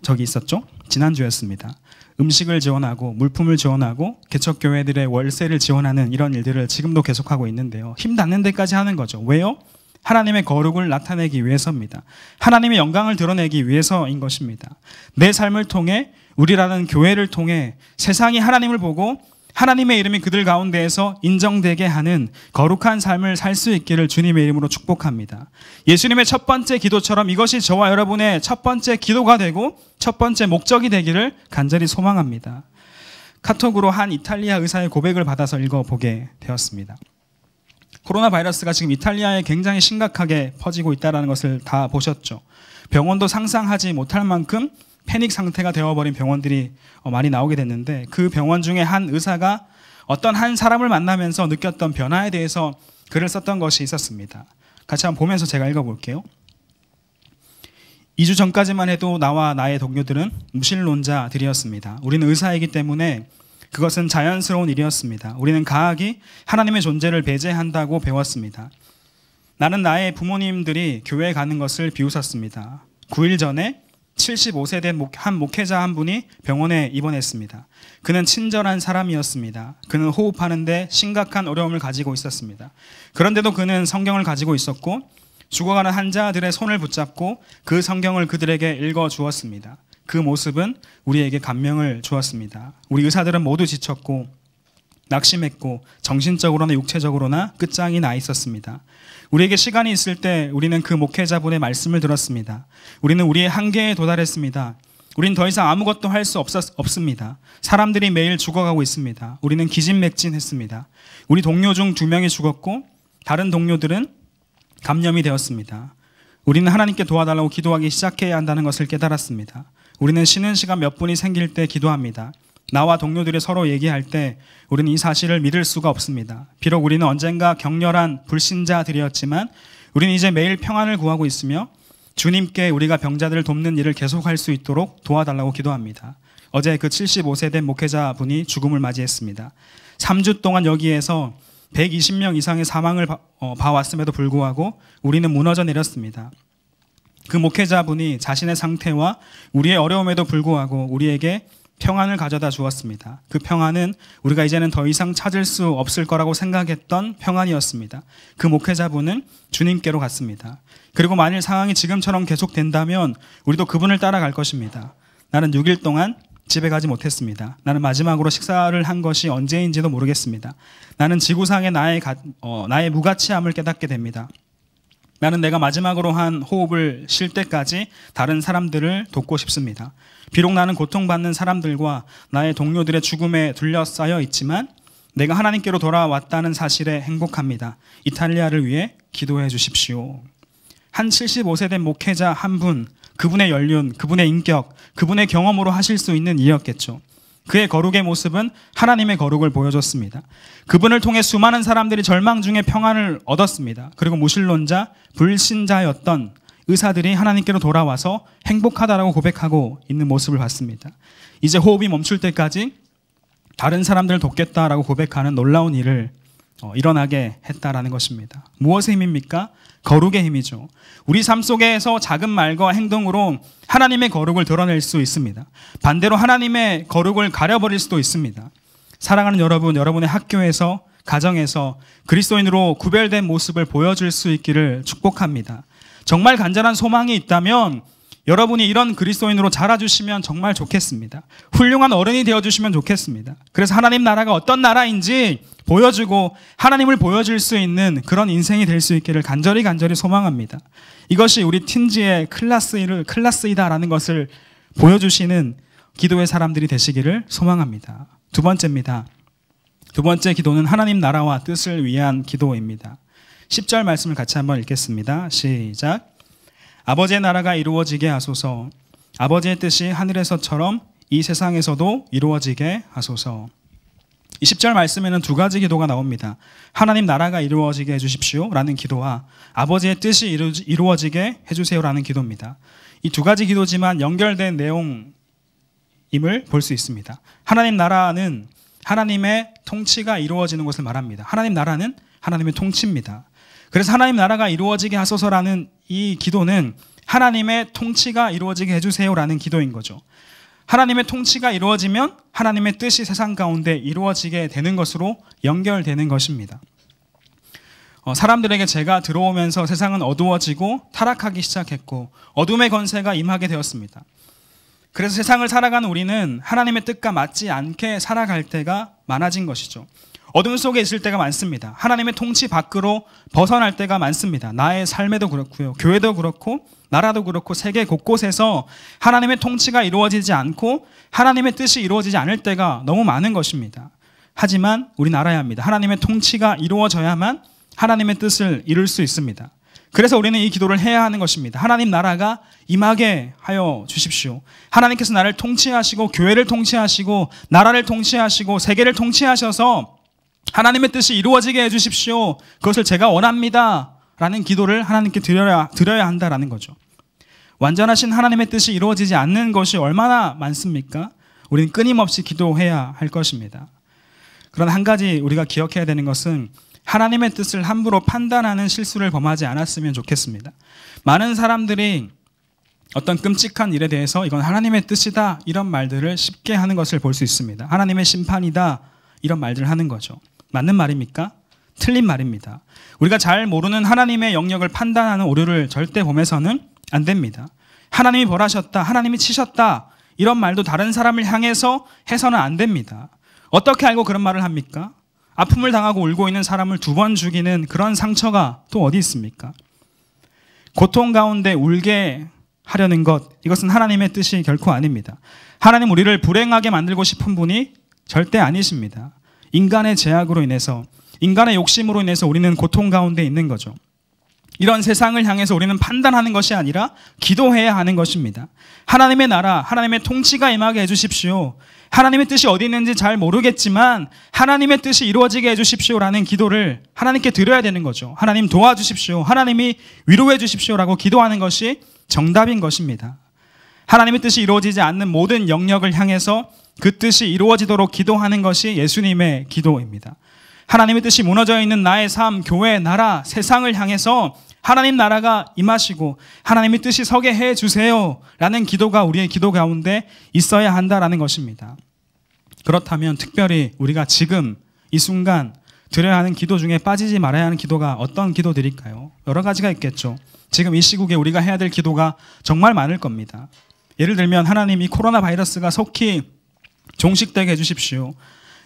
적이 있었죠. 지난주였습니다. 음식을 지원하고 물품을 지원하고 개척교회들의 월세를 지원하는 이런 일들을 지금도 계속하고 있는데요. 힘 닿는 데까지 하는 거죠. 왜요? 하나님의 거룩을 나타내기 위해서입니다. 하나님의 영광을 드러내기 위해서인 것입니다. 내 삶을 통해 우리라는 교회를 통해 세상이 하나님을 보고 하나님의 이름이 그들 가운데에서 인정되게 하는 거룩한 삶을 살 수 있기를 주님의 이름으로 축복합니다. 예수님의 첫 번째 기도처럼 이것이 저와 여러분의 첫 번째 기도가 되고 첫 번째 목적이 되기를 간절히 소망합니다. 카톡으로 한 이탈리아 의사의 고백을 받아서 읽어보게 되었습니다. 코로나 바이러스가 지금 이탈리아에 굉장히 심각하게 퍼지고 있다는 것을 다 보셨죠. 병원도 상상하지 못할 만큼 패닉 상태가 되어버린 병원들이 많이 나오게 됐는데 그 병원 중에 한 의사가 어떤 한 사람을 만나면서 느꼈던 변화에 대해서 글을 썼던 것이 있었습니다. 같이 한번 보면서 제가 읽어볼게요. 2주 전까지만 해도 나와 나의 동료들은 무신론자들이었습니다. 우리는 의사이기 때문에 그것은 자연스러운 일이었습니다. 우리는 가학이 하나님의 존재를 배제한다고 배웠습니다. 나는 나의 부모님들이 교회에 가는 것을 비웃었습니다. 9일 전에 75세 된 한 목회자 한 분이 병원에 입원했습니다. 그는 친절한 사람이었습니다. 그는 호흡하는데 심각한 어려움을 가지고 있었습니다. 그런데도 그는 성경을 가지고 있었고 죽어가는 환자들의 손을 붙잡고 그 성경을 그들에게 읽어주었습니다. 그 모습은 우리에게 감명을 주었습니다. 우리 의사들은 모두 지쳤고 낙심했고 정신적으로나 육체적으로나 끝장이 나 있었습니다. 우리에게 시간이 있을 때 우리는 그 목회자분의 말씀을 들었습니다. 우리는 우리의 한계에 도달했습니다. 우리는 더 이상 아무것도 할 수 없습니다. 사람들이 매일 죽어가고 있습니다. 우리는 기진맥진했습니다. 우리 동료 중 2명이 죽었고 다른 동료들은 감염이 되었습니다. 우리는 하나님께 도와달라고 기도하기 시작해야 한다는 것을 깨달았습니다. 우리는 쉬는 시간 몇 분이 생길 때 기도합니다. 나와 동료들이 서로 얘기할 때 우리는 이 사실을 믿을 수가 없습니다. 비록 우리는 언젠가 격렬한 불신자들이었지만 우리는 이제 매일 평안을 구하고 있으며 주님께 우리가 병자들을 돕는 일을 계속할 수 있도록 도와달라고 기도합니다. 어제 그 75세 된 목회자분이 죽음을 맞이했습니다. 3주 동안 여기에서 120명 이상의 사망을 봐왔음에도 불구하고 우리는 무너져 내렸습니다. 그 목회자분이 자신의 상태와 우리의 어려움에도 불구하고 우리에게 평안을 가져다 주었습니다. 그 평안은 우리가 이제는 더 이상 찾을 수 없을 거라고 생각했던 평안이었습니다. 그 목회자분은 주님께로 갔습니다. 그리고 만일 상황이 지금처럼 계속된다면 우리도 그분을 따라갈 것입니다. 나는 6일 동안 집에 가지 못했습니다. 나는 마지막으로 식사를 한 것이 언제인지도 모르겠습니다. 나는 지구상의 나의 무가치함을 깨닫게 됩니다. 나는 내가 마지막으로 한 호흡을 쉴 때까지 다른 사람들을 돕고 싶습니다. 비록 나는 고통받는 사람들과 나의 동료들의 죽음에 둘러싸여 있지만 내가 하나님께로 돌아왔다는 사실에 행복합니다. 이탈리아를 위해 기도해 주십시오. 한 75세 된 목회자 한 분, 그분의 연륜, 그분의 인격, 그분의 경험으로 하실 수 있는 일이었겠죠. 그의 거룩의 모습은 하나님의 거룩을 보여줬습니다. 그분을 통해 수많은 사람들이 절망 중에 평안을 얻었습니다. 그리고 무신론자, 불신자였던 의사들이 하나님께로 돌아와서 행복하다라고 고백하고 있는 모습을 봤습니다. 이제 호흡이 멈출 때까지 다른 사람들을 돕겠다라고 고백하는 놀라운 일을 일어나게 했다라는 것입니다. 무엇의 힘입니까? 거룩의 힘이죠. 우리 삶 속에서 작은 말과 행동으로 하나님의 거룩을 드러낼 수 있습니다. 반대로 하나님의 거룩을 가려버릴 수도 있습니다. 사랑하는 여러분, 여러분의 학교에서, 가정에서 그리스도인으로 구별된 모습을 보여줄 수 있기를 축복합니다. 정말 간절한 소망이 있다면 여러분이 이런 그리스도인으로 자라주시면 정말 좋겠습니다. 훌륭한 어른이 되어주시면 좋겠습니다. 그래서 하나님 나라가 어떤 나라인지 보여주고 하나님을 보여줄 수 있는 그런 인생이 될 수 있기를 간절히 소망합니다. 이것이 우리 틴지의 클라스이다라는 것을 보여주시는 기도의 사람들이 되시기를 소망합니다. 두 번째입니다. 두 번째 기도는 하나님 나라와 뜻을 위한 기도입니다. 10절 말씀을 같이 한번 읽겠습니다. 시작. 아버지의 나라가 이루어지게 하소서. 아버지의 뜻이 하늘에서처럼 이 세상에서도 이루어지게 하소서. 이 10절 말씀에는 두 가지 기도가 나옵니다. 하나님 나라가 이루어지게 해주십시오 라는 기도와 아버지의 뜻이 이루어지게 해주세요라는 기도입니다. 이 두 가지 기도지만 연결된 내용임을 볼 수 있습니다. 하나님 나라는 하나님의 통치가 이루어지는 것을 말합니다. 하나님 나라는 하나님의 통치입니다. 그래서 하나님 나라가 이루어지게 하소서라는 이 기도는 하나님의 통치가 이루어지게 해주세요라는 기도인 거죠. 하나님의 통치가 이루어지면 하나님의 뜻이 세상 가운데 이루어지게 되는 것으로 연결되는 것입니다. 사람들에게 죄가 들어오면서 세상은 어두워지고 타락하기 시작했고 어둠의 권세가 임하게 되었습니다. 그래서 세상을 살아가는 우리는 하나님의 뜻과 맞지 않게 살아갈 때가 많아진 것이죠. 어둠 속에 있을 때가 많습니다. 하나님의 통치 밖으로 벗어날 때가 많습니다. 나의 삶에도 그렇고요. 교회도 그렇고 나라도 그렇고 세계 곳곳에서 하나님의 통치가 이루어지지 않고 하나님의 뜻이 이루어지지 않을 때가 너무 많은 것입니다. 하지만 우리는 알아야 합니다. 하나님의 통치가 이루어져야만 하나님의 뜻을 이룰 수 있습니다. 그래서 우리는 이 기도를 해야 하는 것입니다. 하나님 나라가 임하게 하여 주십시오. 하나님께서 나를 통치하시고 교회를 통치하시고 나라를 통치하시고 세계를 통치하셔서 하나님의 뜻이 이루어지게 해주십시오. 그것을 제가 원합니다 라는 기도를 하나님께 드려야 한다라는 거죠. 완전하신 하나님의 뜻이 이루어지지 않는 것이 얼마나 많습니까? 우리는 끊임없이 기도해야 할 것입니다. 그러나 한 가지 우리가 기억해야 되는 것은 하나님의 뜻을 함부로 판단하는 실수를 범하지 않았으면 좋겠습니다. 많은 사람들이 어떤 끔찍한 일에 대해서 이건 하나님의 뜻이다 이런 말들을 쉽게 하는 것을 볼 수 있습니다. 하나님의 심판이다 이런 말들을 하는 거죠. 맞는 말입니까? 틀린 말입니다. 우리가 잘 모르는 하나님의 영역을 판단하는 오류를 절대 범해서는 안 됩니다. 하나님이 벌하셨다, 하나님이 치셨다 이런 말도 다른 사람을 향해서 해서는 안 됩니다. 어떻게 알고 그런 말을 합니까? 아픔을 당하고 울고 있는 사람을 2번 죽이는 그런 상처가 또 어디 있습니까? 고통 가운데 울게 하려는 것, 이것은 하나님의 뜻이 결코 아닙니다. 하나님 우리를 불행하게 만들고 싶은 분이 절대 아니십니다. 인간의 죄악으로 인해서, 인간의 욕심으로 인해서 우리는 고통 가운데 있는 거죠. 이런 세상을 향해서 우리는 판단하는 것이 아니라 기도해야 하는 것입니다. 하나님의 나라, 하나님의 통치가 임하게 해주십시오. 하나님의 뜻이 어디 있는지 잘 모르겠지만 하나님의 뜻이 이루어지게 해주십시오라는 기도를 하나님께 드려야 되는 거죠. 하나님 도와주십시오. 하나님이 위로해 주십시오라고 기도하는 것이 정답인 것입니다. 하나님의 뜻이 이루어지지 않는 모든 영역을 향해서 그 뜻이 이루어지도록 기도하는 것이 예수님의 기도입니다. 하나님의 뜻이 무너져 있는 나의 삶, 교회, 나라, 세상을 향해서 하나님 나라가 임하시고 하나님의 뜻이 서게 해주세요 라는 기도가 우리의 기도 가운데 있어야 한다라는 것입니다. 그렇다면 특별히 우리가 지금 이 순간 드려야 하는 기도 중에 빠지지 말아야 하는 기도가 어떤 기도들일까요? 여러 가지가 있겠죠. 지금 이 시국에 우리가 해야 될 기도가 정말 많을 겁니다. 예를 들면 하나님 이 코로나 바이러스가 속히 종식되게 해주십시오.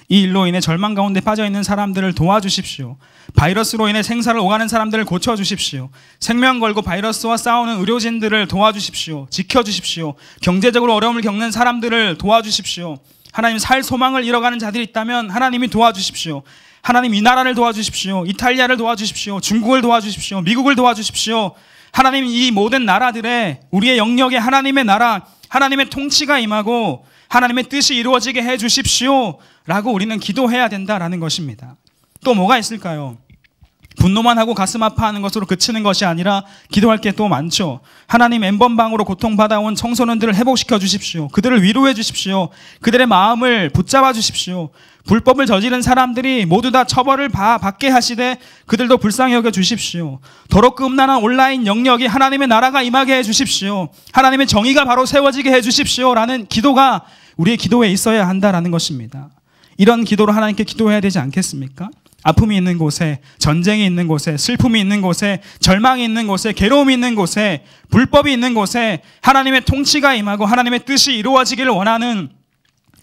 이 일로 인해 절망 가운데 빠져있는 사람들을 도와주십시오. 바이러스로 인해 생사를 오가는 사람들을 고쳐주십시오. 생명 걸고 바이러스와 싸우는 의료진들을 도와주십시오. 지켜주십시오. 경제적으로 어려움을 겪는 사람들을 도와주십시오. 하나님 살 소망을 잃어가는 자들이 있다면 하나님이 도와주십시오. 하나님 이 나라를 도와주십시오. 이탈리아를 도와주십시오. 중국을 도와주십시오. 미국을 도와주십시오. 하나님 이 모든 나라들의 우리의 영역에 하나님의 나라, 하나님의 통치가 임하고 하나님의 뜻이 이루어지게 해주십시오 라고 우리는 기도해야 된다라는 것입니다. 또 뭐가 있을까요? 분노만 하고 가슴 아파하는 것으로 그치는 것이 아니라 기도할 게 또 많죠. 하나님 엠번방으로 고통받아온 청소년들을 회복시켜 주십시오. 그들을 위로해 주십시오. 그들의 마음을 붙잡아 주십시오. 불법을 저지른 사람들이 모두 다 처벌을 받게 하시되 그들도 불쌍히 여겨 주십시오. 더럽고 음란한 온라인 영역이 하나님의 나라가 임하게 해 주십시오. 하나님의 정의가 바로 세워지게 해 주십시오 라는 기도가 우리의 기도에 있어야 한다라는 것입니다. 이런 기도로 하나님께 기도해야 되지 않겠습니까? 아픔이 있는 곳에, 전쟁이 있는 곳에, 슬픔이 있는 곳에, 절망이 있는 곳에, 괴로움이 있는 곳에, 불법이 있는 곳에 하나님의 통치가 임하고 하나님의 뜻이 이루어지기를 원하는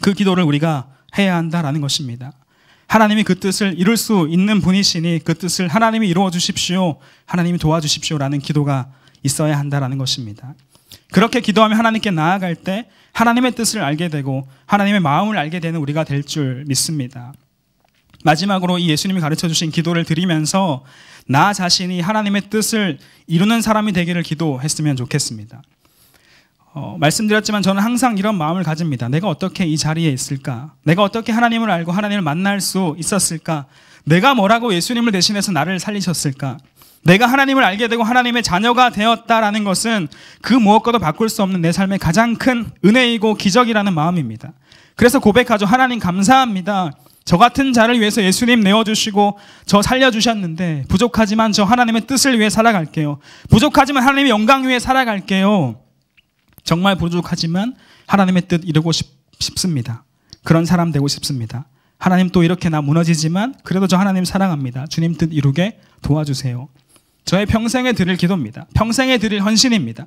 그 기도를 우리가 해야 한다라는 것입니다. 하나님이 그 뜻을 이룰 수 있는 분이시니 그 뜻을 하나님이 이루어 주십시오. 하나님이 도와주십시오 라는 기도가 있어야 한다라는 것입니다. 그렇게 기도하며 하나님께 나아갈 때 하나님의 뜻을 알게 되고 하나님의 마음을 알게 되는 우리가 될 줄 믿습니다. 마지막으로 이 예수님이 가르쳐 주신 기도를 드리면서 나 자신이 하나님의 뜻을 이루는 사람이 되기를 기도했으면 좋겠습니다. 말씀드렸지만 저는 항상 이런 마음을 가집니다. 내가 어떻게 이 자리에 있을까? 내가 어떻게 하나님을 알고 하나님을 만날 수 있었을까? 내가 뭐라고 예수님을 대신해서 나를 살리셨을까? 내가 하나님을 알게 되고 하나님의 자녀가 되었다라는 것은 그 무엇과도 바꿀 수 없는 내 삶의 가장 큰 은혜이고 기적이라는 마음입니다. 그래서 고백하죠. 하나님 감사합니다. 저 같은 자를 위해서 예수님 내어주시고 저 살려주셨는데 부족하지만 저 하나님의 뜻을 위해 살아갈게요. 부족하지만 하나님의 영광 위해 살아갈게요. 정말 부족하지만 하나님의 뜻 이루고 싶습니다. 그런 사람 되고 싶습니다. 하나님 또 이렇게 나 무너지지만 그래도 저 하나님 사랑합니다. 주님 뜻 이루게 도와주세요. 저의 평생에 드릴 기도입니다. 평생에 드릴 헌신입니다.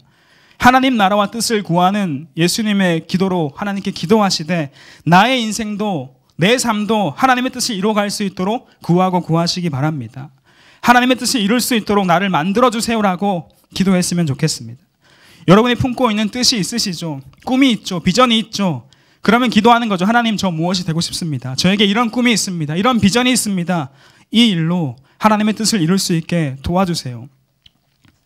하나님 나라와 뜻을 구하는 예수님의 기도로 하나님께 기도하시되 나의 인생도 내 삶도 하나님의 뜻을 이루어갈 수 있도록 구하고 구하시기 바랍니다. 하나님의 뜻을 이룰 수 있도록 나를 만들어주세요라고 기도했으면 좋겠습니다. 여러분이 품고 있는 뜻이 있으시죠? 꿈이 있죠? 비전이 있죠? 그러면 기도하는 거죠. 하나님 저 무엇이 되고 싶습니다. 저에게 이런 꿈이 있습니다. 이런 비전이 있습니다. 이 일로 하나님의 뜻을 이룰 수 있게 도와주세요.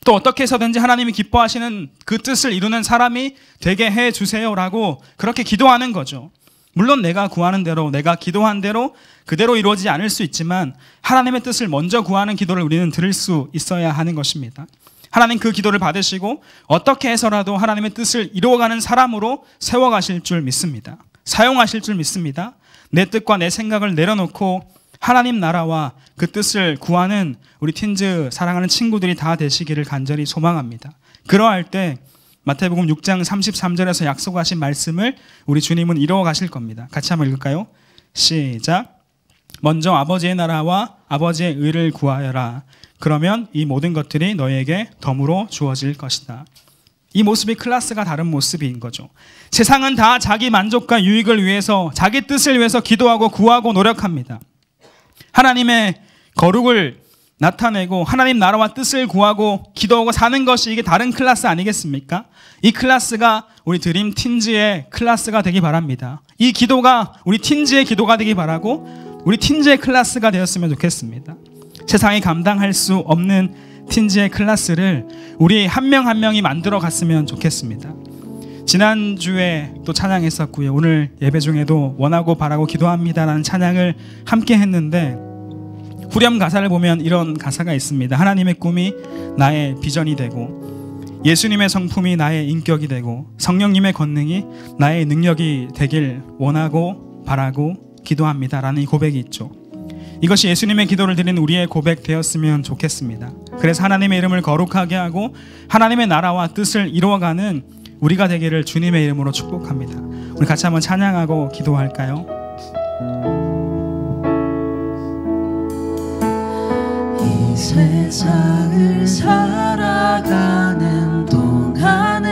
또 어떻게 해서든지 하나님이 기뻐하시는 그 뜻을 이루는 사람이 되게 해주세요라고 그렇게 기도하는 거죠. 물론 내가 구하는 대로 내가 기도한 대로 그대로 이루어지지 않을 수 있지만 하나님의 뜻을 먼저 구하는 기도를 우리는 들을 수 있어야 하는 것입니다. 하나님 그 기도를 받으시고 어떻게 해서라도 하나님의 뜻을 이루어가는 사람으로 세워가실 줄 믿습니다. 사용하실 줄 믿습니다. 내 뜻과 내 생각을 내려놓고 하나님 나라와 그 뜻을 구하는 우리 틴즈 사랑하는 친구들이 다 되시기를 간절히 소망합니다. 그러할 때 마태복음 6장 33절에서 약속하신 말씀을 우리 주님은 이루어 가실 겁니다. 같이 한번 읽을까요? 시작. 먼저 아버지의 나라와 아버지의 의를 구하여라. 그러면 이 모든 것들이 너에게 덤으로 주어질 것이다. 이 모습이 클래스가 다른 모습인 거죠. 세상은 다 자기 만족과 유익을 위해서 자기 뜻을 위해서 기도하고 구하고 노력합니다. 하나님의 거룩을 나타내고 하나님 나라와 뜻을 구하고 기도하고 사는 것이 이게 다른 클래스 아니겠습니까? 이 클래스가 우리 드림 틴즈의 클래스가 되기 바랍니다. 이 기도가 우리 틴즈의 기도가 되기 바라고 우리 틴즈의 클래스가 되었으면 좋겠습니다. 세상이 감당할 수 없는 틴즈의 클래스를 우리 한 명 한 명이 만들어 갔으면 좋겠습니다. 지난주에 또 찬양했었고요. 오늘 예배 중에도 원하고 바라고 기도합니다라는 찬양을 함께 했는데 후렴 가사를 보면 이런 가사가 있습니다. 하나님의 꿈이 나의 비전이 되고 예수님의 성품이 나의 인격이 되고 성령님의 권능이 나의 능력이 되길 원하고 바라고 기도합니다라는 이 고백이 있죠. 이것이 예수님의 기도를 드린 우리의 고백 되었으면 좋겠습니다. 그래서 하나님의 이름을 거룩하게 하고 하나님의 나라와 뜻을 이루어가는 우리가 되기를 주님의 이름으로 축복합니다. 우리 같이 한번 찬양하고 기도할까요? 이 세상을 살아가는 동안에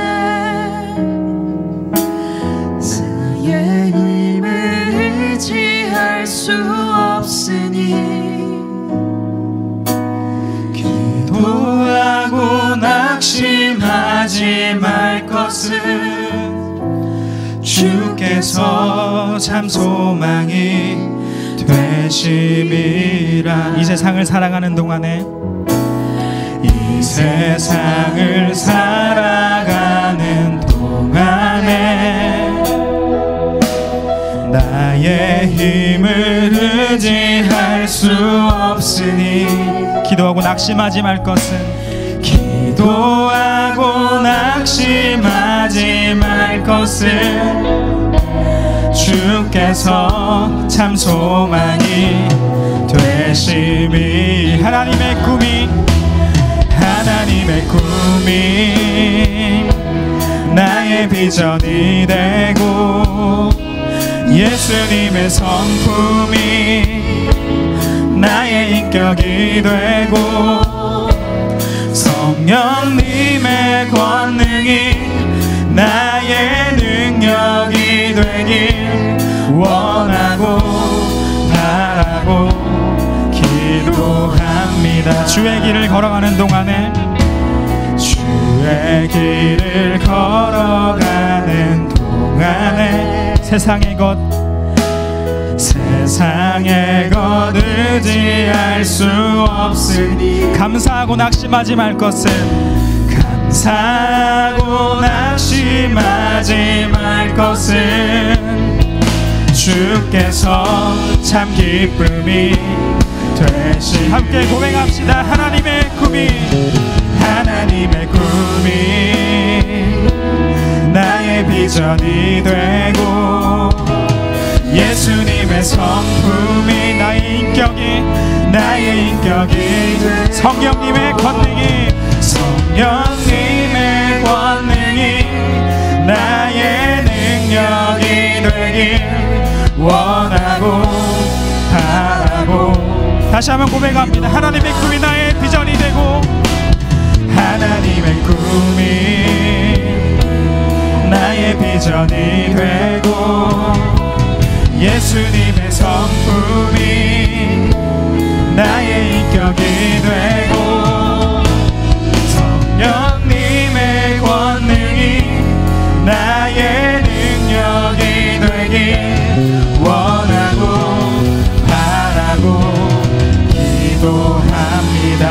나의 힘을 의지할 수 없으니 기도하고 낙심하지 말 것은 주께서 참 소망이 되심이라. 이 세상을 살아가는 동안에 이 세상을 살아가는 동안에 나의 힘을 의지할 수 없으니 기도하고 낙심하지 말 것은 기도하고 낙심하지 말 것은 주께서 참 소망이 되심이. 하나님의 꿈이 나의 비전이 되고 예수님의 성품이 나의 인격이 되고 성령님의 권능이 나의 능력이 되길 원하고 바라고 기도합니다. 주의 길을 걸어가는 동안에 주의 길을 걸어가는 동안에 세상의 것 의지할 수 없으니 감사하고 낙심하지 말 것은 감사하고 낙심하지 말 것은 주께서 참 기쁨이 되시. 함께 고백합시다. 하나님의 꿈이 나의 비전이 되고 예수님의 성품이 나의 인격이 되고 성령님의 권능이 나의 능력이 되길 원하고 바라고. 다시 한번 고백합니다. 하나님의 꿈이 나의 비전이 되고 하나님의 꿈이 나의 비전이 되고 예수님의 성품이 나의 인격이 되고 성령님의 권능이 나의 능력이 되길 원하고 바라고 기도합니다.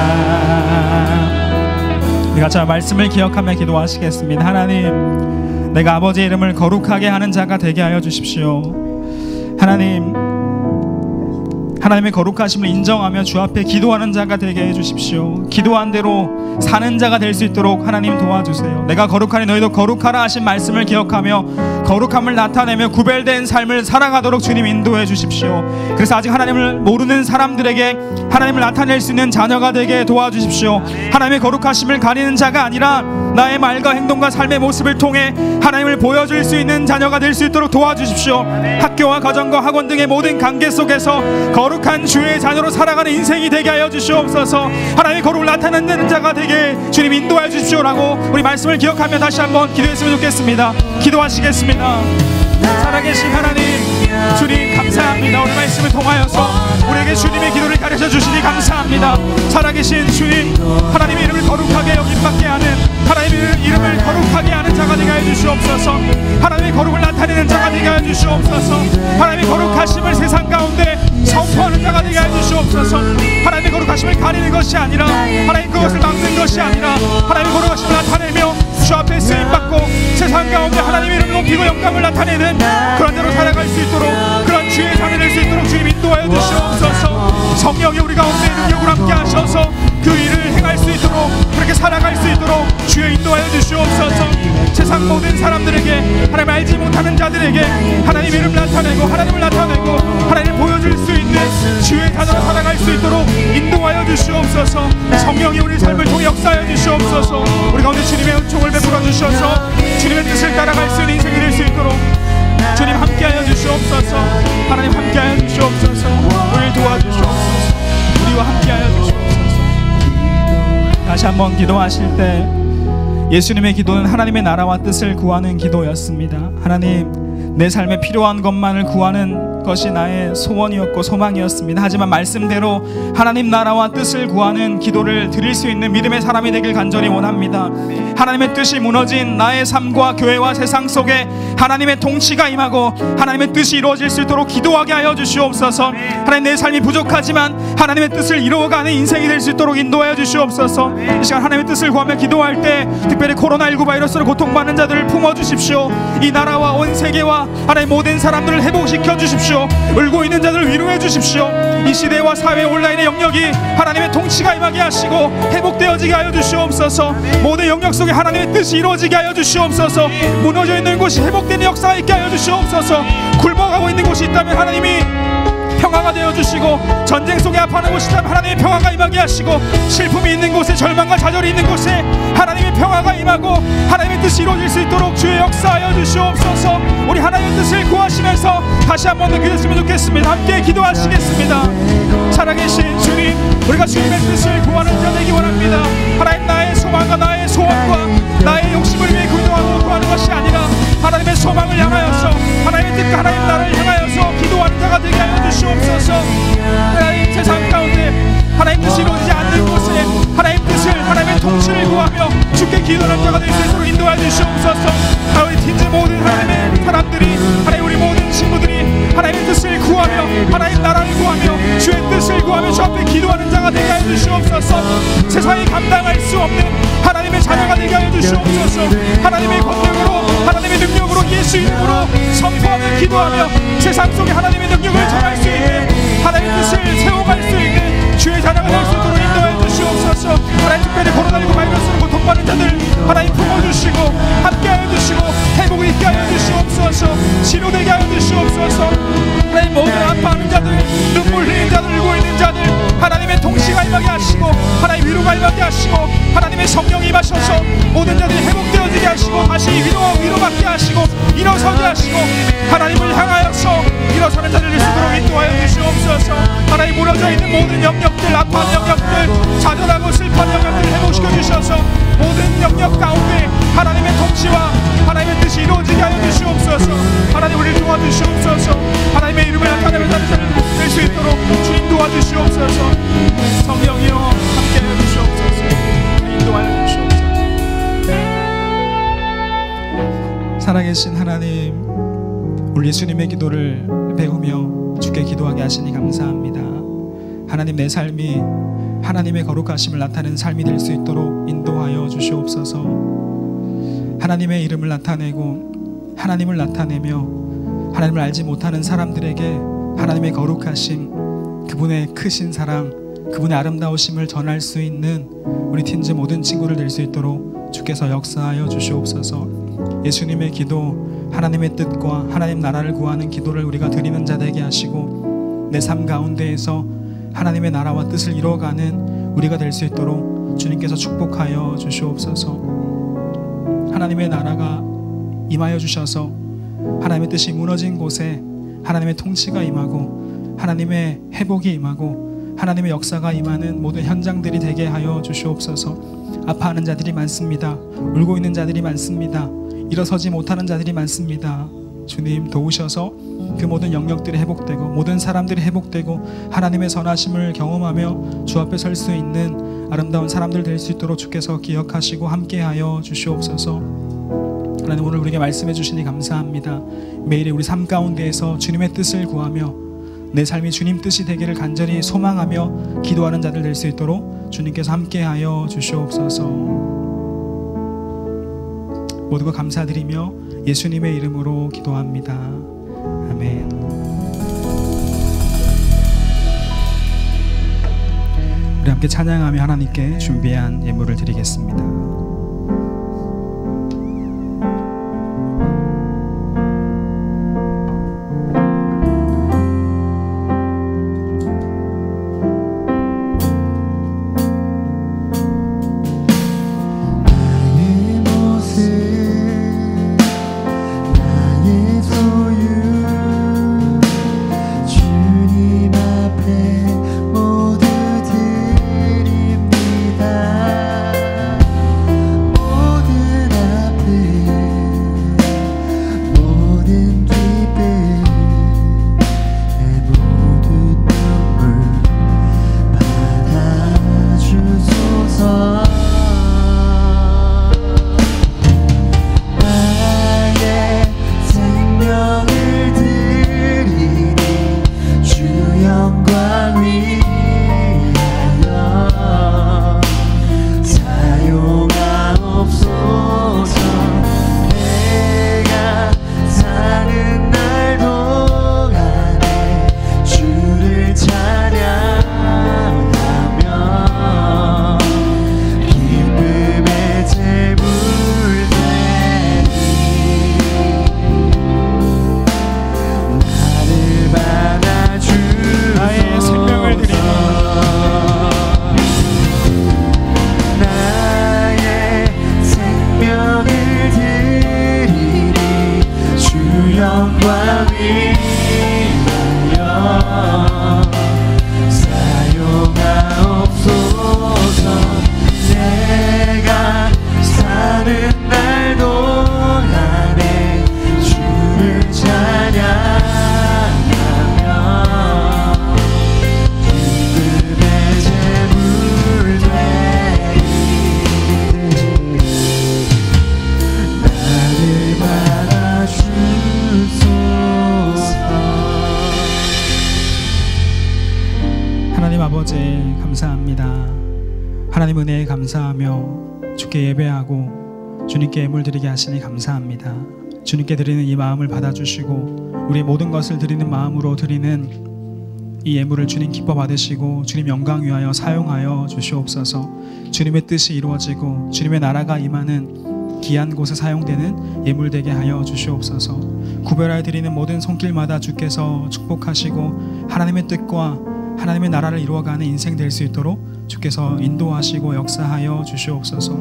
우리 같이 말씀을 기억하며 기도하시겠습니다. 하나님, 내가 아버지의 이름을 거룩하게 하는 자가 되게 하여 주십시오. 하나님의 거룩하심을 인정하며 주 앞에 기도하는 자가 되게 해주십시오. 기도한 대로 사는 자가 될 수 있도록 하나님 도와주세요. 내가 거룩하니 너희도 거룩하라 하신 말씀을 기억하며 거룩함을 나타내며 구별된 삶을 살아가도록 주님 인도해 주십시오. 그래서 아직 하나님을 모르는 사람들에게 하나님을 나타낼 수 있는 자녀가 되게 도와주십시오. 하나님의 거룩하심을 가리는 자가 아니라 나의 말과 행동과 삶의 모습을 통해 하나님을 보여줄 수 있는 자녀가 될 수 있도록 도와주십시오. 학교와 가정과 학원 등의 모든 관계 속에서 거룩한 주의 자녀로 살아가는 인생이 되게 하여 주시옵소서. 하나님의 거룩을 나타내는 자가 되게 주님 인도하여 주십시오라고 우리 말씀을 기억하며 다시 한번 기도했으면 좋겠습니다. 기도하시겠습니다. 살아계신 하나님, 주님 감사합니다. 오늘 말씀을 통하여서 우리에게 주님의 기도를 가르쳐 주시니 감사합니다. 살아계신 주님, 하나님의 이름을 거룩하게 여김받게 하는, 하나님의 이름을 거룩하게 하는 자가 되게 하여 주시옵소서. 하나님의 거룩을 나타내는 자가 되게 하여 주시옵소서. 하나님의 거룩하심을 세상 가운데 선포하는 자가 되게 하여 주시옵소서. 하나님의 거룩하심을 가리는 것이 아니라, 하나님 그것을 막는 것이 아니라, 하나님의 거룩하심을 나타내며 주 앞에 쓰임받고 세상 가운데 하나님의 이름을 높이고 영광을 나타내는 그런 대로 살아갈 수 있도록, 그런 주의 자녀 될 수 있도록 주님 인도하여 주시옵소서. 성령이 우리 가운데 능력으로 함께 하셔서 그 일을 행할 수 있도록, 그렇게 살아갈 수 있도록 주여 인도하여 주시옵소서. 세상 모든 사람들에게, 하나님 알지 못하는 자들에게 하나님 이름 나타내고 하나님을 나타내고 하나님을 보여줄 수 있는 주의 자녀로 살아갈 수 있도록 인도하여 주시옵소서. 성령이 우리 삶을 통해 역사하여 주시옵소서. 우리 가운데 주님의 은총을 베풀어 주셔서 주님의 뜻을 따라갈 수 있는 인생이 될 수 있도록 주님 함께하여 주시옵소서. 하나님 함께하여 주시옵소서. 우리를 도와주시옵소서. 우리와 함께하여 주시옵소서. 다시 한번 기도하실 때 예수님의 기도는 하나님의 나라와 뜻을 구하는 기도였습니다. 하나님, 내 삶에 필요한 것만을 구하는 것이 나의 소원이었고 소망이었습니다. 하지만 말씀대로 하나님 나라와 뜻을 구하는 기도를 드릴 수 있는 믿음의 사람이 되길 간절히 원합니다. 하나님의 뜻이 무너진 나의 삶과 교회와 세상 속에 하나님의 통치가 임하고 하나님의 뜻이 이루어질 수 있도록 기도하게 하여 주시옵소서. 하나님, 내 삶이 부족하지만 하나님의 뜻을 이루어가는 인생이 될 수 있도록 인도하여 주시옵소서. 이 시간 하나님의 뜻을 구하며 기도할 때 특별히 코로나19 바이러스로 고통받는 자들을 품어주십시오. 이 나라와 온 세계와 하나님 모든 사람들을 회복시켜 주십시오. 울고 있는 자들을 위로해 주십시오. 이 시대와 사회 온라인의 영역이 하나님의 통치가 임하게 하시고 회복되어지게 하여 주시옵소서. 모든 영역 속에 하나님의 뜻이 이루어지게 하여 주시옵소서. 무너져 있는 곳이 회복되는 역사가 있게 하여 주시옵소서. 굶어가고 있는 곳이 있다면 하나님이 평화가 되어주시고, 전쟁 속에 아파하는 곳이 있다면 하나님의 평화가 임하게 하시고, 슬픔이 있는 곳에, 절망과 좌절이 있는 곳에 하나님의 평화가 임하고 하나님의 뜻이 이루어질 수 있도록 주의 역사하여 주시옵소서. 우리 하나님의 뜻을 구하시면서 다시 한 번 더 기도했으면 좋겠습니다. 함께 기도하시겠습니다. 살아계신 주님, 우리가 주님의 뜻을 구하는 자 되기 원합니다. 하나님, 나의 소망과 나의 소원과 나의 욕심을 위해 기도하고 구하는 것이 아니라 하나님의 소망을 향하여서, 하나님의 뜻과 하나님 나라를 향하여서 기도하는 자가 되게 하여 주시옵소서. 하나님, 세상 가운데 하나님 뜻이 이루어지지 않는 곳에 하나님 뜻을, 하나님의 통치를 구하며 주께 기도하는 자가 될 수 있도록 인도하여 주시옵소서. 우리 팀즈 모든 하나님의 사람들이, 하나님 우리 모든 친구들이 하나님의 뜻을 구하며 하나님 나라를 구하며 주의 뜻을 구하며 주 앞에 기도하는 자가 되게 하여 주시옵소서. 세상이 감당할 수 없는 하나님의 자녀가 되게 하여 주시옵소서. 하나님의 권능으로, 하나님의 능력으로, 예수 이름으로 선포하며 기도하며 세상 속에 하나님의 능력을 전할 수 있는, 하나님의 뜻을 세워갈 수 있는 주의 자녀가 될 수 있도록 인도하여 주시옵소서. 하나님, 특별히 코로나19 바이러스로 고통받는 자들 하나님 품어주시고 함께하여 주시고 회복을 있게 하여 주시옵소서. 치료되게 하여 주시옵소서. 하나님, 모든 아파하는 자들, 눈물 흘리는 자들, 울고 있는 자들 하나님의 통치가 임하게 하시고 하나님 위로가 임하게 하시고 하나님의 성령이 임하셔서 모든 자들이 회복되어지게 하시고 다시 위로받게 하시고 일어서게 하시고 하나님을 향하여서 일어서는 자들을 스스로 인도하여 주시옵소서. 하나님, 무너져 있는 모든 영역들, 아파하는 영역들, 좌절하고 슬퍼하는 영역들을 회복시켜 주셔서 모든 영역 가운데 하나님의 통치와 하나님의 뜻이 이루어지게 하여 주시옵소서. 하나님, 우리를 도와주시옵소서. 하나님의 이름을 나타내며 사는 자를 될 수 있도록 주님 도와주시옵소서. 성령이여 함께하여 주시옵소서. 인도하여 주시옵소서. 살아계신 하나님, 우리 예수님의 기도를 배우며 주께 기도하게 하시니 감사합니다. 하나님, 내 삶이 하나님의 거룩하심을 나타내는 삶이 될 수 있도록 인도하여 주시옵소서. 하나님의 이름을 나타내고 하나님을 나타내며 하나님을 알지 못하는 사람들에게 하나님의 거룩하심, 그분의 크신 사랑, 그분의 아름다우심을 전할 수 있는 우리 팀즈 모든 친구를 될 수 있도록 주께서 역사하여 주시옵소서. 예수님의 기도, 하나님의 뜻과 하나님 나라를 구하는 기도를 우리가 드리는 자 되게 하시고 내 삶 가운데에서 하나님의 나라와 뜻을 이루어가는 우리가 될 수 있도록 주님께서 축복하여 주시옵소서. 하나님의 나라가 임하여 주셔서 하나님의 뜻이 무너진 곳에 하나님의 통치가 임하고 하나님의 회복이 임하고 하나님의 역사가 임하는 모든 현장들이 되게 하여 주시옵소서. 아파하는 자들이 많습니다. 울고 있는 자들이 많습니다. 일어서지 못하는 자들이 많습니다. 주님, 도우셔서 그 모든 영역들이 회복되고 모든 사람들이 회복되고 하나님의 선하심을 경험하며 주 앞에 설 수 있는 아름다운 사람들 될 수 있도록 주께서 기억하시고 함께하여 주시옵소서. 하나님, 오늘 우리에게 말씀해 주시니 감사합니다. 매일의 우리 삶 가운데에서 주님의 뜻을 구하며 내 삶이 주님 뜻이 되기를 간절히 소망하며 기도하는 자들 될 수 있도록 주님께서 함께하여 주시옵소서. 모두가 감사드리며 예수님의 이름으로 기도합니다. 아멘. 우리 함께 찬양하며 하나님께 준비한 예물을 드리겠습니다. 위하여 사용하옵소서. 내가 사는 날 동안에 주를 찬양하며 기쁨의 제물 되리. 나를 받아주소서. 하나님 아버지 감사합니다. 하나님 은혜에 감사하며 주께 예배하고 주님께 예물 드리게 하시니 감사합니다. 주님께 드리는 이 마음을 받아주시고 우리 모든 것을 드리는 마음으로 드리는 이 예물을 주님 기뻐 받으시고 주님 영광 위하여 사용하여 주시옵소서. 주님의 뜻이 이루어지고 주님의 나라가 임하는 귀한 곳에 사용되는 예물 되게 하여 주시옵소서. 구별하여 드리는 모든 손길마다 주께서 축복하시고 하나님의 뜻과 하나님의 나라를 이루어가는 인생 될 수 있도록 주께서 인도하시고 역사하여 주시옵소서.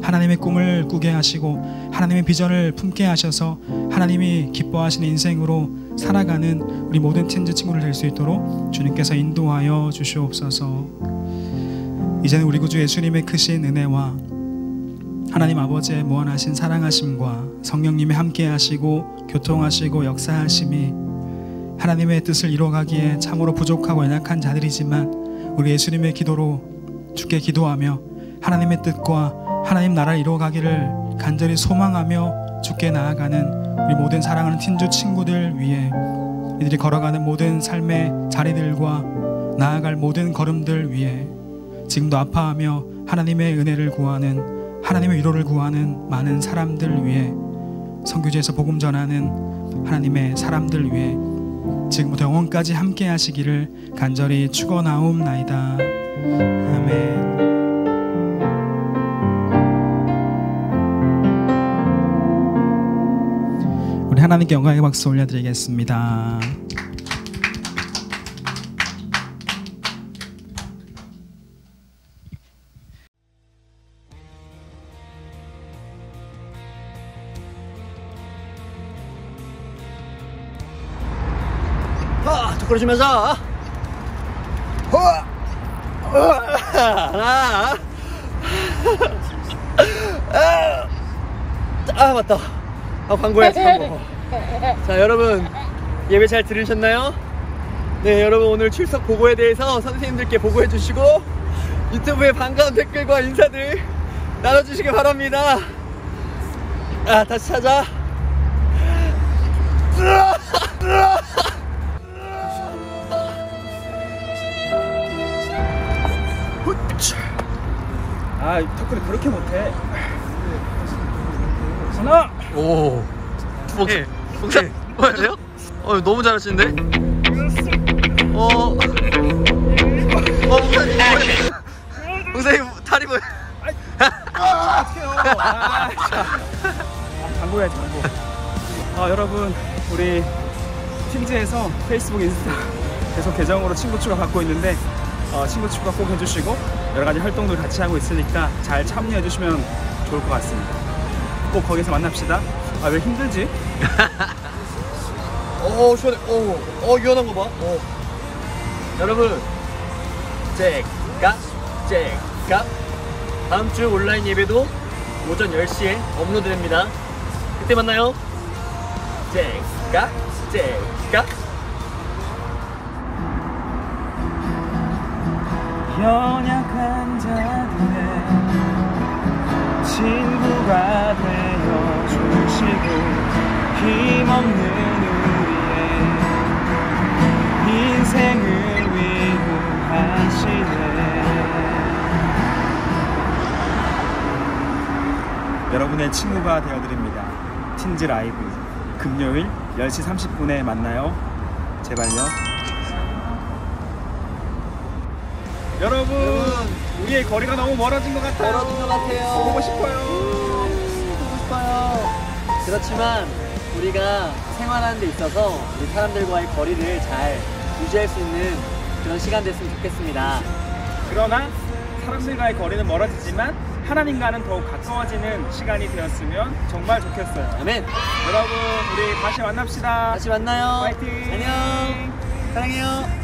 하나님의 꿈을 꾸게 하시고 하나님의 비전을 품게 하셔서 하나님이 기뻐하시는 인생으로 살아가는 우리 모든 틴즈 친구를 될 수 있도록 주님께서 인도하여 주시옵소서. 이제는 우리 구주 예수님의 크신 은혜와 하나님 아버지의 무한하신 사랑하심과 성령님이 함께 하시고 교통하시고 역사하심이 하나님의 뜻을 이루어가기에 참으로 부족하고 연약한 자들이지만 우리 예수님의 기도로 주께 기도하며 하나님의 뜻과 하나님 나라를 이루어가기를 간절히 소망하며 주께 나아가는 우리 모든 사랑하는 틴주 친구들 위해 이들이 걸어가는 모든 삶의 자리들과 나아갈 모든 걸음들 위해 지금도 아파하며 하나님의 은혜를 구하는 하나님의 위로를 구하는 많은 사람들 위해 선교지에서 복음 전하는 하나님의 사람들 위해 지금부터 영원까지 함께 하시기를 간절히 축원하옵나이다. 아멘. 우리 하나님께 영광의 박수 올려드리겠습니다. 그러시면서 하나 맞다. 광고해야지 광고. 자 여러분 예배 잘 들으셨나요? 네 여러분 오늘 출석 보고에 대해서 선생님들께 보고해 주시고 유튜브에 반가운 댓글과 인사들 나눠주시기 바랍니다. 다시 찾아. 턱걸이 그렇게 못해. 하나. 오. 오케이. 뭐하세요? 너무 잘하시는데? 목사님 다리 보여. 광고해야지 광고. 여러분 우리 팀즈에서 페이스북 인스타 계속 계정으로 친구 추가 받고 있는데 친구 추가 꼭 해주시고 여러가지 활동들 같이 하고 있으니까 잘 참여해 주시면 좋을 것 같습니다. 꼭 거기서 만납시다. 왜 힘들지? 시원해. 유연한 거 봐. 여러분 잭갑 다음 주 온라인 예배도 오전 10시에 업로드됩니다. 그때 만나요. 잭갑 연약한 자들의 친구가 되어 주시고 힘없는 우리의 인생을 위로하시네. 여러분의 친구가 되어드립니다. 틴즈 라이브 금요일 10시 30분에 만나요. 제발요. 여러분 우리의 거리가 너무 멀어진 것 같아요. 보고 싶어요. 그렇지만 우리가 생활하는 데 있어서 우리 사람들과의 거리를 잘 유지할 수 있는 그런 시간 됐으면 좋겠습니다. 그러나 사람들과의 거리는 멀어지지만 하나님과는 더욱 가까워지는 시간이 되었으면 정말 좋겠어요. 아멘. 여러분, 우리 다시 만납시다. 다시 만나요. 파이팅. 안녕. 사랑해요.